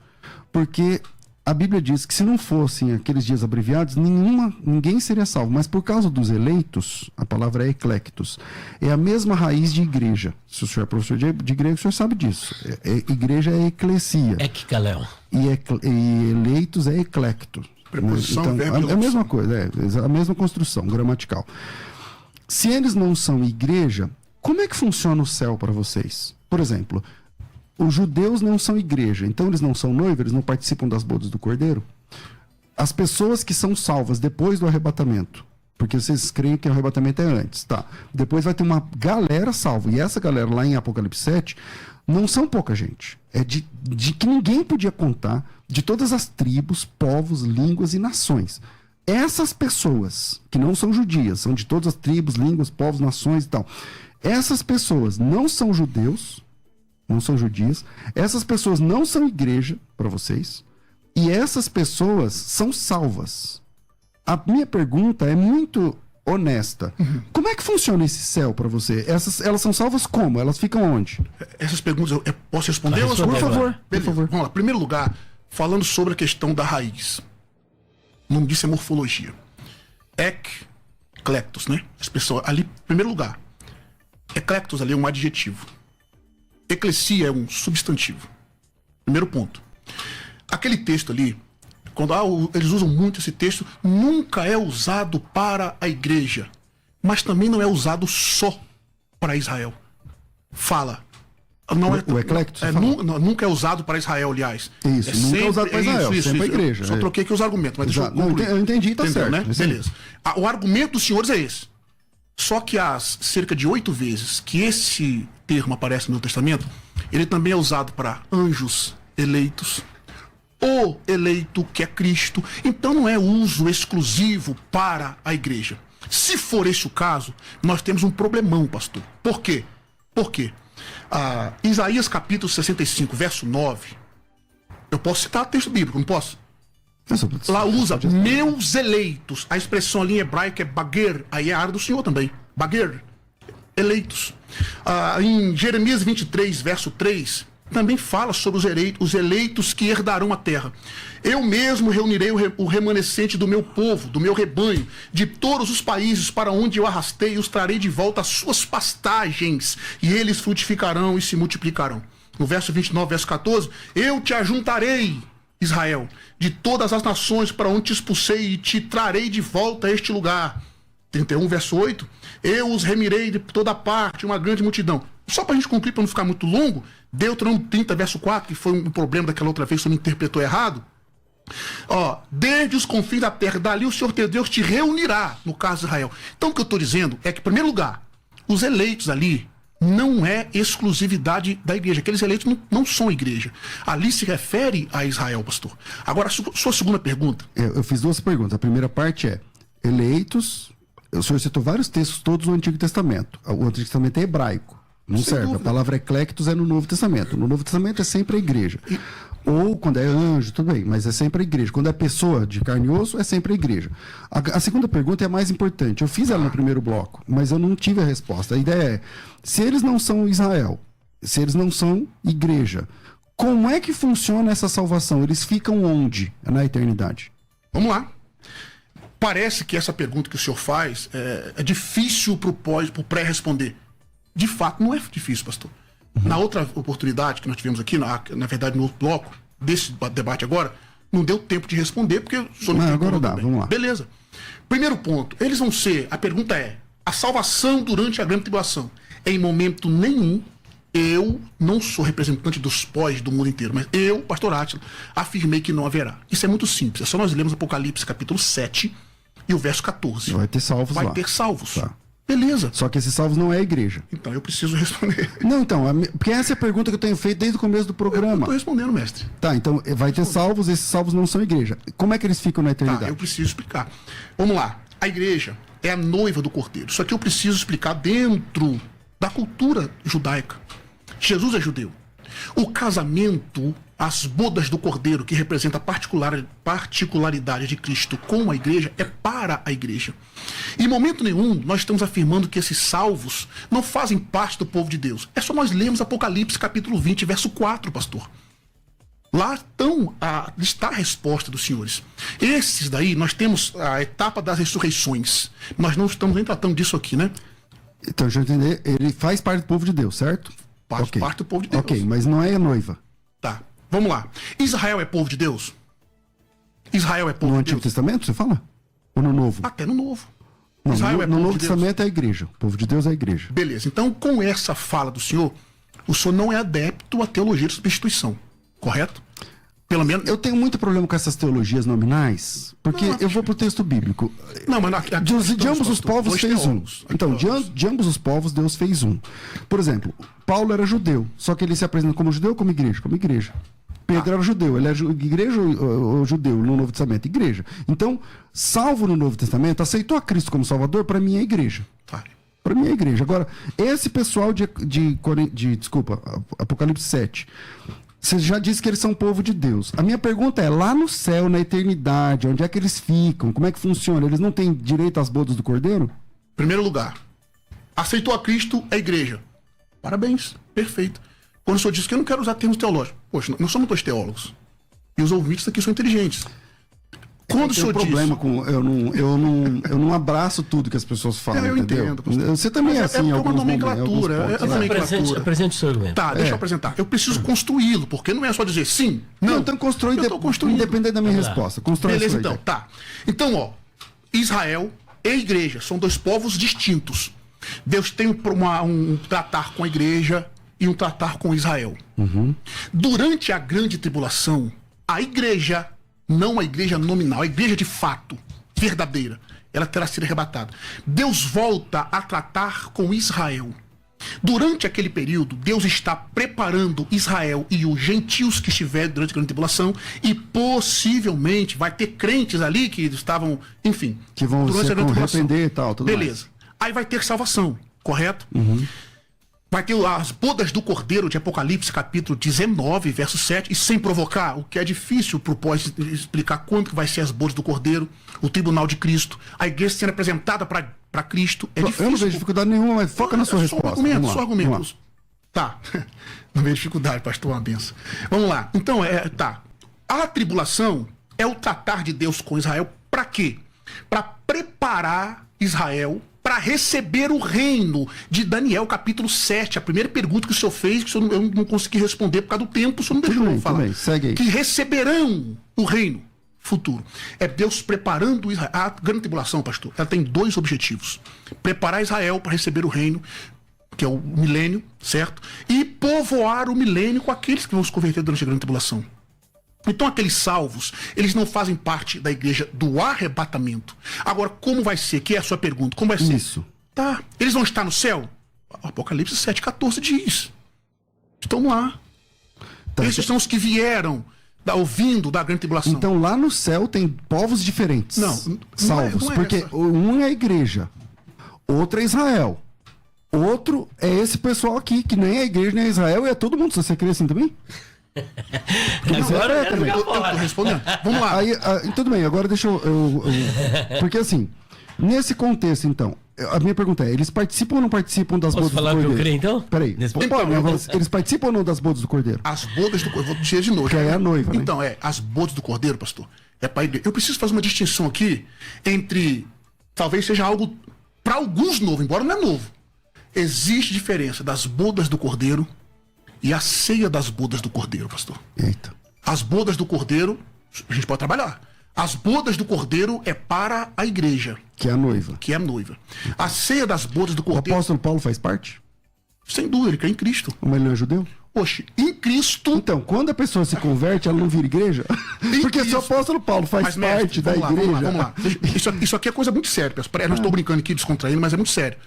Porque a Bíblia diz que se não fossem aqueles dias abreviados, ninguém seria salvo. Mas por causa dos eleitos, a palavra é eclectos, é a mesma raiz de igreja. Se o senhor é professor de grego, o senhor sabe disso. Igreja é eclesia. Ekkaleo. E eleitos é eclecto. Preposição, então, verbo é a mesma coisa, a mesma construção gramatical. Se eles não são igreja, como é que funciona o céu para vocês? Por exemplo, os judeus não são igreja, então eles não são noivos, eles não participam das bodas do Cordeiro. As pessoas que são salvas depois do arrebatamento, porque vocês creem que o arrebatamento é antes, tá? Depois vai ter uma galera salva, e essa galera lá em Apocalipse 7 não são pouca gente. É de que ninguém podia contar, de todas as tribos, povos, línguas e nações. Essas pessoas, que não são judias, são de todas as tribos, línguas, povos, nações e tal. Essas pessoas não são judeus, não são judias, essas pessoas não são igreja para vocês, e essas pessoas são salvas. A minha pergunta é muito honesta. Como é que funciona esse céu para você? Elas são salvas como? Elas ficam onde? Essas perguntas eu posso responder? Por favor. Vamos lá. Em primeiro lugar, falando sobre a questão da raiz. O nome disso é morfologia. Eclectos, né? As pessoas ali, em primeiro lugar. Eclectos ali é um adjetivo. Eclesia é um substantivo. Primeiro ponto. Aquele texto ali, quando eles usam muito esse texto, nunca é usado para a igreja, mas também não é usado só para Israel. Fala Não o eclecto? Nunca é usado para Israel, aliás. Isso, nunca é usado para Israel, sempre a igreja. Eu só troquei aqui os argumentos, mas deixa eu concluir. Eu entendi, tá Entendeu, certo. né? Beleza. O argumento dos senhores é esse. Só que as cerca de 8 vezes que esse termo aparece no Novo Testamento, ele também é usado para anjos eleitos, o eleito que é Cristo. Então não é uso exclusivo para a igreja. Se for esse o caso, nós temos um problemão, pastor. Por quê? Por quê? Isaías capítulo 65, verso 9. Eu posso citar texto bíblico, não posso? Lá usa meus eleitos. A expressão ali em hebraico é baguer. Aí é a área do Senhor também. Baguer. Eleitos. Em Jeremias 23, verso 3, também fala sobre os eleitos que herdarão a terra. Eu mesmo reunirei o remanescente do meu povo, do meu rebanho, de todos os países para onde eu arrastei, e os trarei de volta às suas pastagens, e eles frutificarão e se multiplicarão. No verso 29, verso 14, eu te ajuntarei, Israel, de todas as nações para onde te expulsei, e te trarei de volta a este lugar. 31, verso 8, eu os remirei de toda parte, uma grande multidão. Só para a gente cumprir, para não ficar muito longo, Deuteronômio 30, verso 4, que foi um problema daquela outra vez, se eu me interpretou errado. Desde os confins da terra, dali o Senhor teu Deus te reunirá, no caso de Israel. Então o que eu estou dizendo é que, em primeiro lugar, os eleitos ali não é exclusividade da igreja. Aqueles eleitos não são igreja. Ali se refere a Israel, pastor. Agora, a sua segunda pergunta. Eu fiz duas perguntas. A primeira parte é, eleitos, o senhor citou vários textos todos no Antigo Testamento. O Antigo Testamento é hebraico. Não Sem serve. dúvida. A palavra eclectos é no Novo Testamento. No Novo Testamento é sempre a igreja. Ou quando é anjo, tudo bem, mas é sempre a igreja. Quando é pessoa de carne e osso, é sempre a igreja. A segunda pergunta é a mais importante. Eu fiz ela no primeiro bloco, mas eu não tive a resposta. A ideia é, se eles não são Israel, se eles não são igreja, como é que funciona essa salvação? Eles ficam onde na eternidade? Vamos lá. Parece que essa pergunta que o senhor faz é difícil para o pré-responder. De fato, não é difícil, pastor. Na outra oportunidade que nós tivemos aqui, na verdade, no outro bloco desse debate agora, não deu tempo de responder, porque o senhor não tem agora dá, também. vamos lá. Beleza. Primeiro ponto, eles vão ser, a pergunta é, a salvação durante a grande tribulação. Em momento nenhum, eu não sou representante dos pós do mundo inteiro, mas eu, pastor Átila, afirmei que não haverá. Isso é muito simples, é só nós lermos Apocalipse capítulo 7 e o verso 14. Vai ter salvos lá. Vai ter salvos. Tá. Beleza. Só que esses salvos não é a igreja. Então eu preciso responder. Não, então, porque essa é a pergunta que eu tenho feito desde o começo do Eu programa. estou respondendo, mestre. Tá, então vai ter salvos, esses salvos não são igreja. Como é que eles ficam na eternidade? Tá, eu preciso explicar. Vamos lá. A igreja é a noiva do cordeiro. Isso aqui eu preciso explicar dentro da cultura judaica. Jesus é judeu. O casamento, as bodas do cordeiro, que representa a particularidade de Cristo com a igreja, é para a igreja. Em momento nenhum, nós estamos afirmando que esses salvos não fazem parte do povo de Deus. É só nós lermos Apocalipse capítulo 20, verso 4, pastor. Lá está a resposta dos senhores. Esses daí, nós temos a etapa das ressurreições. Nós não estamos nem tratando disso aqui, né? Então, deixa eu entender, ele faz parte do povo de Deus, certo? Parte do povo de Deus. Ok, mas não é a noiva. Tá, vamos lá. Israel é povo de Deus? Israel é povo No de Antigo Deus? Testamento, você fala? Ou no Novo? Até no Novo. Não, Israel é no povo Novo de Deus? Testamento é a igreja. O povo de Deus é a igreja. Beleza, então com essa fala do senhor, o senhor não é adepto à teologia de substituição, correto? Pelo menos... Eu tenho muito problema com essas teologias nominais, porque Não, eu vou pro texto bíblico. Não, mas De ambos os povos fez um. Então, de ambos os povos, Deus fez um. Por exemplo, Paulo era judeu, só que ele se apresenta como judeu ou como igreja? Como igreja. Pedro era judeu, ele é igreja ou judeu no Novo Testamento? Igreja. Então, salvo no Novo Testamento, aceitou a Cristo como Salvador, para mim é igreja. Tá. Para mim é igreja. Agora, esse pessoal desculpa, Apocalipse 7, você já disse que eles são povo de Deus. A minha pergunta é, lá no céu, na eternidade, onde é que eles ficam? Como é que funciona? Eles não têm direito às bodas do Cordeiro? Primeiro lugar, aceitou a Cristo, é igreja. Parabéns, perfeito. Quando o senhor disse que eu não quero usar termos teológicos. Poxa, nós somos dois teólogos. E os ouvintes aqui são inteligentes. Quando o senhor tem problema disse... com eu não abraço tudo que as pessoas falam, Eu entendeu? entendo, pastor. Você também é Mas assim em uma alguns momentos, nomenclatura, alguns pontos. é nomenclatura. Apresente o seu argumento. Tá, deixa eu apresentar. Eu preciso construí-lo, porque não é só dizer sim, não. Então constrói, eu tô construindo. independente da minha Vamos lá. resposta. Constrói Beleza, a sua então, ideia. tá. Então, ó, Israel e igreja são dois povos distintos. Deus tem um tratar com a igreja iam tratar com Israel. Durante a grande tribulação, a igreja, não a igreja nominal, a igreja de fato, verdadeira, ela terá sido arrebatada. Deus volta a tratar com Israel. Durante aquele período, Deus está preparando Israel e os gentios que estiverem durante a grande tribulação, e possivelmente vai ter crentes ali que estavam, enfim, Que vão durante se a grande tribulação. arrepender e tal, tudo Beleza. Aí vai ter salvação, correto? Vai ter as bodas do Cordeiro de Apocalipse, capítulo 19, verso 7, e sem provocar, o que é difícil pro pós explicar quando que vai ser as bodas do Cordeiro, o tribunal de Cristo, a igreja sendo apresentada para Cristo, é difícil. Eu não vejo dificuldade nenhuma, mas foca na sua resposta. Só argumentos. Tá. Não vejo dificuldade, pastor, uma benção. Vamos lá. Então, tá. A tribulação é o tratar de Deus com Israel para quê? Para preparar Israel para receber o reino de Daniel, capítulo 7. A primeira pergunta que o senhor fez, que eu não consegui responder por causa do tempo, o senhor não deixou eu falar. Bem, segue aí. Que receberão o reino futuro. É Deus preparando Israel. A grande tribulação, pastor, ela tem dois objetivos. Preparar Israel para receber o reino, que é o milênio, certo? E povoar o milênio com aqueles que vão se converter durante a grande tribulação. Então aqueles salvos, eles não fazem parte da igreja do arrebatamento. Agora, como vai ser? Que é a sua pergunta. Como vai ser? Isso. Tá. Eles vão estar no céu? Apocalipse 7,14 diz. Estão lá. Tá. Esses são os que vieram ouvindo da grande tribulação. Então lá no céu tem povos diferentes. Salvos. não é porque essa. um é a igreja, outro é Israel. Outro é esse pessoal aqui, que nem é a igreja, nem é Israel, e é todo mundo. Você crê assim também? Agora é também. Eu tô respondendo. Vamos lá. Aí, tudo bem, agora deixa eu. Porque assim, nesse contexto, então, a minha pergunta é: eles participam ou não participam das Posso bodas do falar o que eu Cordeiro? creio, então? Peraí. Nesse Pode, ponto? mas eles participam ou não das bodas do Cordeiro? As bodas do Cordeiro. Eu vou dizer de novo. Que aí é a noiva, né? Então, as bodas do Cordeiro, pastor, é para a igreja. Eu preciso fazer uma distinção aqui entre. Talvez seja algo, para alguns, novo, embora não é novo. Existe diferença das bodas do Cordeiro e a ceia das bodas do Cordeiro, pastor. Eita. As bodas do Cordeiro, a gente pode trabalhar. As bodas do Cordeiro é para a igreja, Que é a noiva. que é a noiva. A ceia das bodas do O Cordeiro, apóstolo Paulo faz parte? sem dúvida, ele crê em Cristo. Mas ele não é judeu? Oxe, em Cristo. Então, quando a pessoa se converte, ela não vira igreja? Porque se o Cristo. apóstolo Paulo faz Mas, mestre, parte da vamos lá, igreja. Vamos lá. Isso aqui é coisa muito séria, pessoal. Eu não estou brincando aqui, descontraindo, mas é muito sério.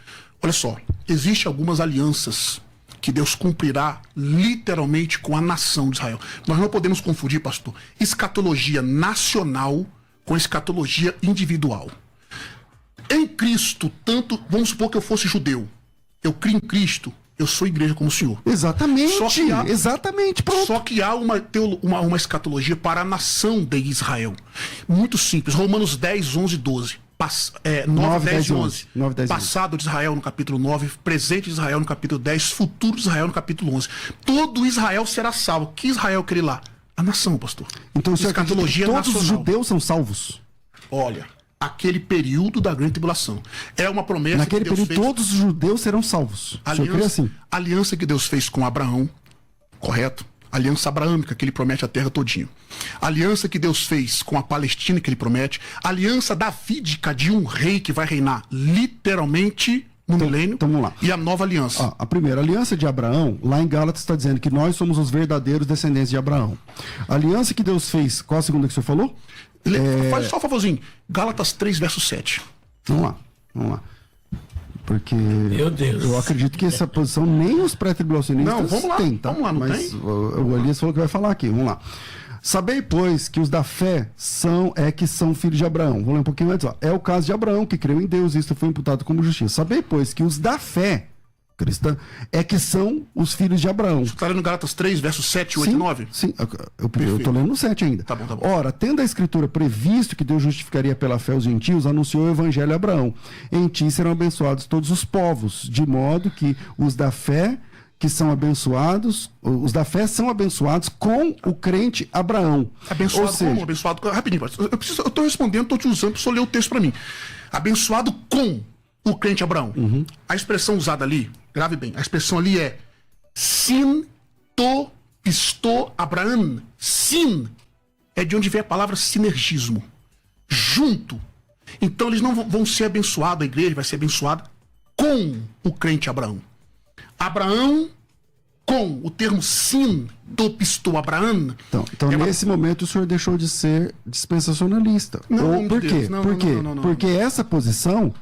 Olha só, existem algumas alianças que Deus cumprirá literalmente com a nação de Israel. Nós não podemos confundir, pastor, escatologia nacional com escatologia individual. Em Cristo, tanto, vamos supor que eu fosse judeu, eu crio em Cristo, eu sou igreja como o senhor. Exatamente, Só que há- exatamente, pronto. Só que há uma escatologia para a nação de Israel. Muito simples. Romanos 10, 11 e 12. 9, 10 e 11. 9, 10 e 11. Passado de Israel no capítulo 9, presente de Israel no capítulo 10, futuro de Israel no capítulo 11. Todo Israel será salvo. Que Israel quer ir lá? A nação, pastor. Então o senhor acredita que todos os nacional. judeus são salvos? Olha, aquele período da grande tribulação. É uma promessa Naquele que Deus período, fez. todos os judeus serão salvos. O senhor crê assim? Aliança que Deus fez com Abraão, correto? Aliança abraâmica que ele promete a terra todinha. Aliança que Deus fez com a Palestina que ele promete. Aliança davídica de um rei que vai reinar literalmente no milênio. então vamos lá. E a nova aliança. Ó, a primeira, a aliança de Abraão, lá em Gálatas está dizendo que nós somos os verdadeiros descendentes de Abraão. A aliança que Deus fez, qual a segunda que o senhor falou? Faz só um favorzinho. Gálatas 3, verso 7. Vamos lá. Porque Meu Deus. eu acredito que essa posição nem os pré-tribulacionistas Não, vamos lá, têm, tá? vamos lá, não Mas tem? o Elias falou que vai falar aqui, vamos lá. Sabei, pois, que os da fé são filhos de Abraão. Vou ler um pouquinho antes, ó. É o caso de Abraão, que creu em Deus, e isto foi imputado como justiça. Sabei, pois, que os da fé cristã que são os filhos de Abraão. Você está lendo Gálatas 3, verso 7, 8 e 9? Sim, eu tô lendo no 7 ainda. Tá bom. Ora, tendo a escritura previsto que Deus justificaria pela fé os gentios, anunciou o evangelho a Abraão. Em ti serão abençoados todos os povos, de modo que os da fé que são abençoados, os da fé são abençoados com o crente Abraão. Abençoado Ou seja, como? Abençoado. Rapidinho, pastor. Eu estou respondendo, estou te usando para você ler o texto para mim. Abençoado com o crente Abraão. A expressão usada ali, grave bem, a expressão ali é sin to pisto Abraão. Sin é de onde vem a palavra sinergismo. Junto. Então eles não vão ser abençoados, a igreja vai ser abençoada com o crente Abraão. Abraão com o termo sim do pisto Abraão. Então nesse momento o senhor deixou de ser dispensacionalista. Não, por quê? Não, por quê? Não. Porque essa posição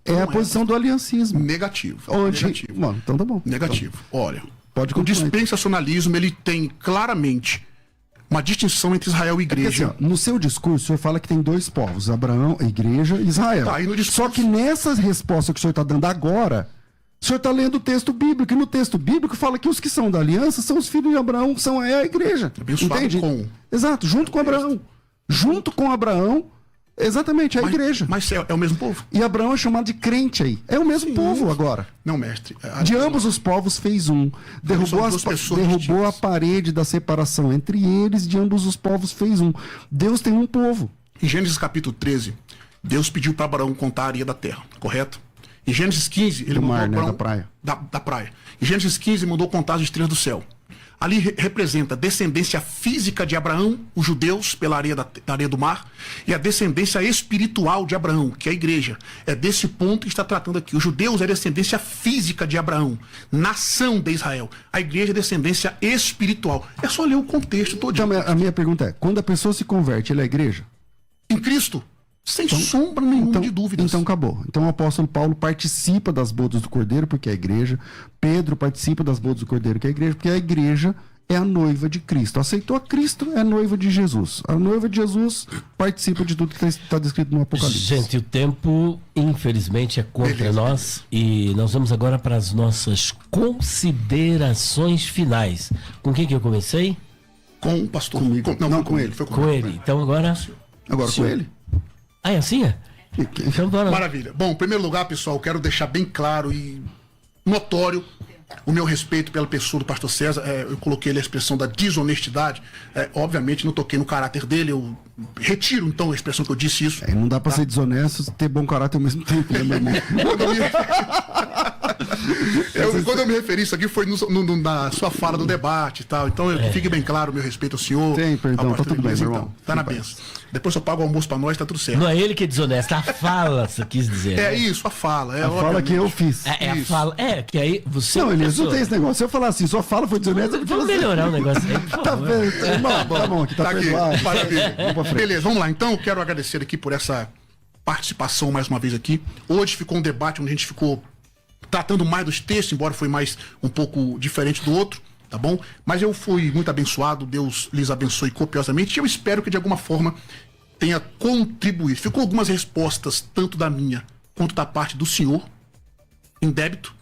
é a posição do aliancismo. Negativo. Negativo. Bom, então tá bom. Negativo. Olha, pode o continuar. dispensacionalismo ele tem claramente uma distinção entre Israel e igreja. Porque, assim, no seu discurso, o senhor fala que tem dois povos, Abraão, a igreja e Israel. Tá, e no discurso... Só que nessa resposta que o senhor está dando agora, o senhor está lendo o texto bíblico, e no texto bíblico fala que os que são da aliança são os filhos de Abraão, são a igreja. Abençoado entende? com... Exato, junto com Abraão. Junto com Abraão, exatamente, a igreja. Mas é o mesmo povo? E Abraão é chamado de crente aí. É o mesmo povo agora. Não, mestre. De ambos os povos fez um. Derrubou a parede da separação entre eles, de ambos os povos fez um. Deus tem um povo. Em Gênesis capítulo 13, Deus pediu para Abraão contar a areia da terra, correto? Em Gênesis 15, ele mandou mar, né? Abraão... Da praia. Da praia. Em Gênesis 15, ele mandou contar as estrelas do céu. Ali representa a descendência física de Abraão, os judeus, pela areia da areia do mar, e a descendência espiritual de Abraão, que é a igreja. É desse ponto que está tratando aqui. Os judeus é a descendência física de Abraão, nação de Israel. A igreja é a descendência espiritual. É só ler o contexto todo. Então, a minha pergunta é, quando a pessoa se converte, ele é igreja? Em Cristo, sem sombra nenhuma de dúvidas. Então acabou. Então o apóstolo Paulo participa das bodas do Cordeiro, porque é a igreja. Pedro participa das bodas do Cordeiro, que é a igreja, porque a igreja é a noiva de Cristo. Aceitou a Cristo, é a noiva de Jesus. A noiva de Jesus participa de tudo que está descrito no Apocalipse. Gente, o tempo, infelizmente, é contra nós. E nós vamos agora para as nossas considerações finais. Com quem que eu comecei? Com o pastor. Comigo. Não, com ele. Foi Com ele. Então agora... Agora com ele. Ah, é assim? Então bora. Maravilha. Bom, em primeiro lugar, pessoal, eu quero deixar bem claro e notório o meu respeito pela pessoa do pastor César. Eu coloquei ali a expressão da desonestidade. Obviamente não toquei no caráter dele, eu retiro então a expressão que eu disse isso. Não dá pra ser desonesto e ter bom caráter ao mesmo tempo, né, meu irmão? Quando eu me referi isso aqui foi na sua fala do debate e tal. Então fique bem claro o meu respeito ao senhor. Tem, perdão, tá tudo bem, meu irmão. Tá na benção. Depois eu pago o almoço pra nós, tá tudo certo. Não é ele que é desonesto, a fala, você quis dizer. É isso, a fala. A fala que eu fiz. É a fala. É, que aí você. Não, Elias, não tem esse negócio. Se eu falar assim, sua fala foi desonesta, Vamos melhorar o negócio aí, por Tá favor. vendo? Tá bom, aqui tá perdoado. Maravilha. Vamos pra frente. Beleza, vamos lá. Então, eu quero agradecer aqui por essa participação mais uma vez aqui. Hoje ficou um debate onde a gente ficou tratando mais dos textos, embora foi mais um pouco diferente do outro, tá bom? Mas eu fui muito abençoado, Deus lhes abençoe copiosamente, e eu espero que de alguma forma tenha contribuído. Ficou algumas respostas, tanto da minha quanto da parte do senhor, em débito,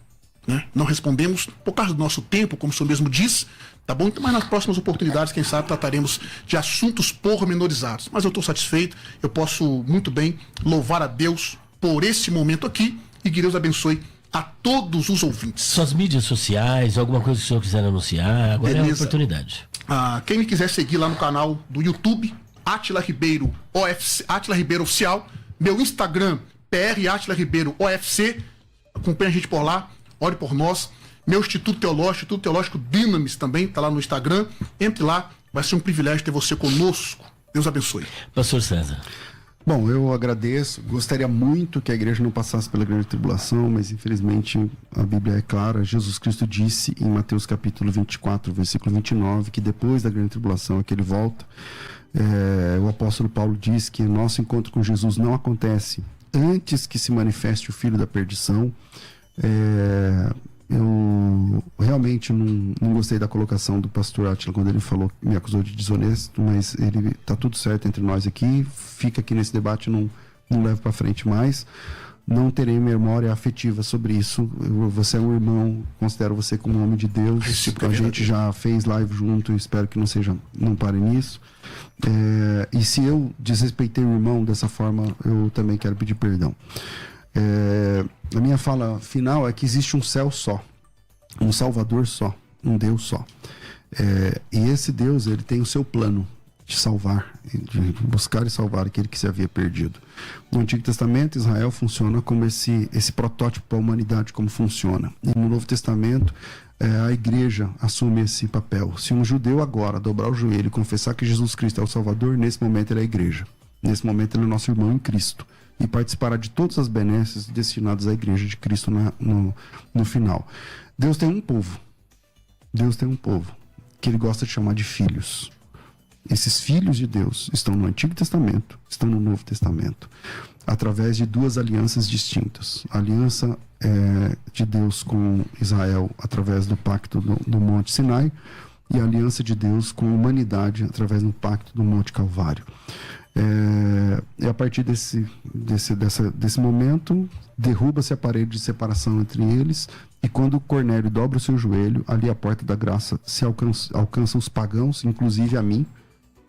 né? Não respondemos por causa do nosso tempo, como o senhor mesmo diz, tá bom? Então, mas nas próximas oportunidades, quem sabe, trataremos de assuntos pormenorizados. Mas eu estou satisfeito, eu posso muito bem louvar a Deus por esse momento aqui, e que Deus abençoe a todos os ouvintes. Suas mídias sociais, alguma coisa que o senhor quiser anunciar, agora é a oportunidade. Quem me quiser seguir lá no canal do YouTube, Átila Ribeiro OFC, Átila Ribeiro Oficial, meu Instagram, PR Átila Ribeiro OFC, acompanha a gente por lá, ore por nós. Meu Instituto Teológico Dynamis também, está lá no Instagram. Entre lá, vai ser um privilégio ter você conosco. Deus abençoe. Pastor César. Bom, eu agradeço. Gostaria muito que a igreja não passasse pela grande tribulação, mas infelizmente a Bíblia é clara. Jesus Cristo disse em Mateus capítulo 24, versículo 29, que depois da grande tribulação é que ele volta. O apóstolo Paulo diz que nosso encontro com Jesus não acontece antes que se manifeste o filho da perdição. Eu realmente não gostei da colocação do pastor Átila quando ele falou, me acusou de desonesto, mas ele tá tudo certo entre nós aqui, fica aqui nesse debate, não levo para frente mais, não terei memória afetiva sobre isso. Você é um irmão, considero você como um homem de Deus, a gente já fez live junto, espero que não pare nisso. E se eu desrespeitei o irmão dessa forma, eu também quero pedir perdão. A minha fala final é que existe um céu só, um Salvador só, um Deus só. E esse Deus, ele tem o seu plano de salvar, de buscar e salvar aquele que se havia perdido. No Antigo Testamento, Israel funciona como esse protótipo para a humanidade, como funciona. E no Novo Testamento, a igreja assume esse papel. Se um judeu agora dobrar o joelho e confessar que Jesus Cristo é o Salvador, nesse momento ele é a igreja. Nesse momento ele é nosso irmão em Cristo. E participará de todas as benesses destinadas à igreja de Cristo no final. Deus tem um povo. Deus tem um povo que ele gosta de chamar de filhos. Esses filhos de Deus estão no Antigo Testamento, estão no Novo Testamento, através de duas alianças distintas. A aliança de Deus com Israel através do pacto do Monte Sinai, e a aliança de Deus com a humanidade através do pacto do Monte Calvário. E a partir desse momento, derruba-se a parede de separação entre eles, e quando Cornélio dobra o seu joelho, ali a porta da graça se alcança os pagãos, inclusive a mim,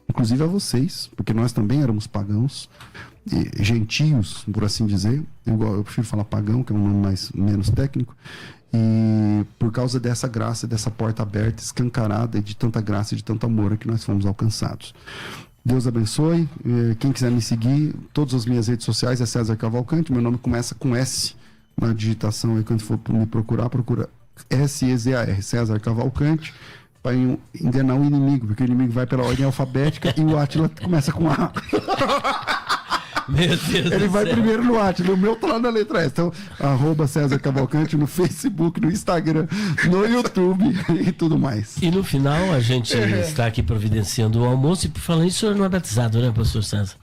inclusive a vocês, porque nós também éramos pagãos, gentios, por assim dizer. Eu prefiro falar pagão, que é um nome menos técnico. E por causa dessa graça, dessa porta aberta, escancarada, e de tanta graça e de tanto amor, é que nós fomos alcançados. Deus abençoe. Quem quiser me seguir, todas as minhas redes sociais é César Cavalcante. Meu nome começa com S na digitação, aí quando for me procurar, procura S-E-Z-A-R, César Cavalcante, para enganar o inimigo, porque o inimigo vai pela ordem alfabética e o Átila começa com A. Meu Deus Ele vai céu. primeiro no Átila, o meu tá lá na letra S. Então, @César Cavalcante no Facebook, no Instagram, no YouTube e tudo mais. E no final a gente está aqui providenciando o almoço, e por falar nisso, o senhor não é batizado, né, pastor César?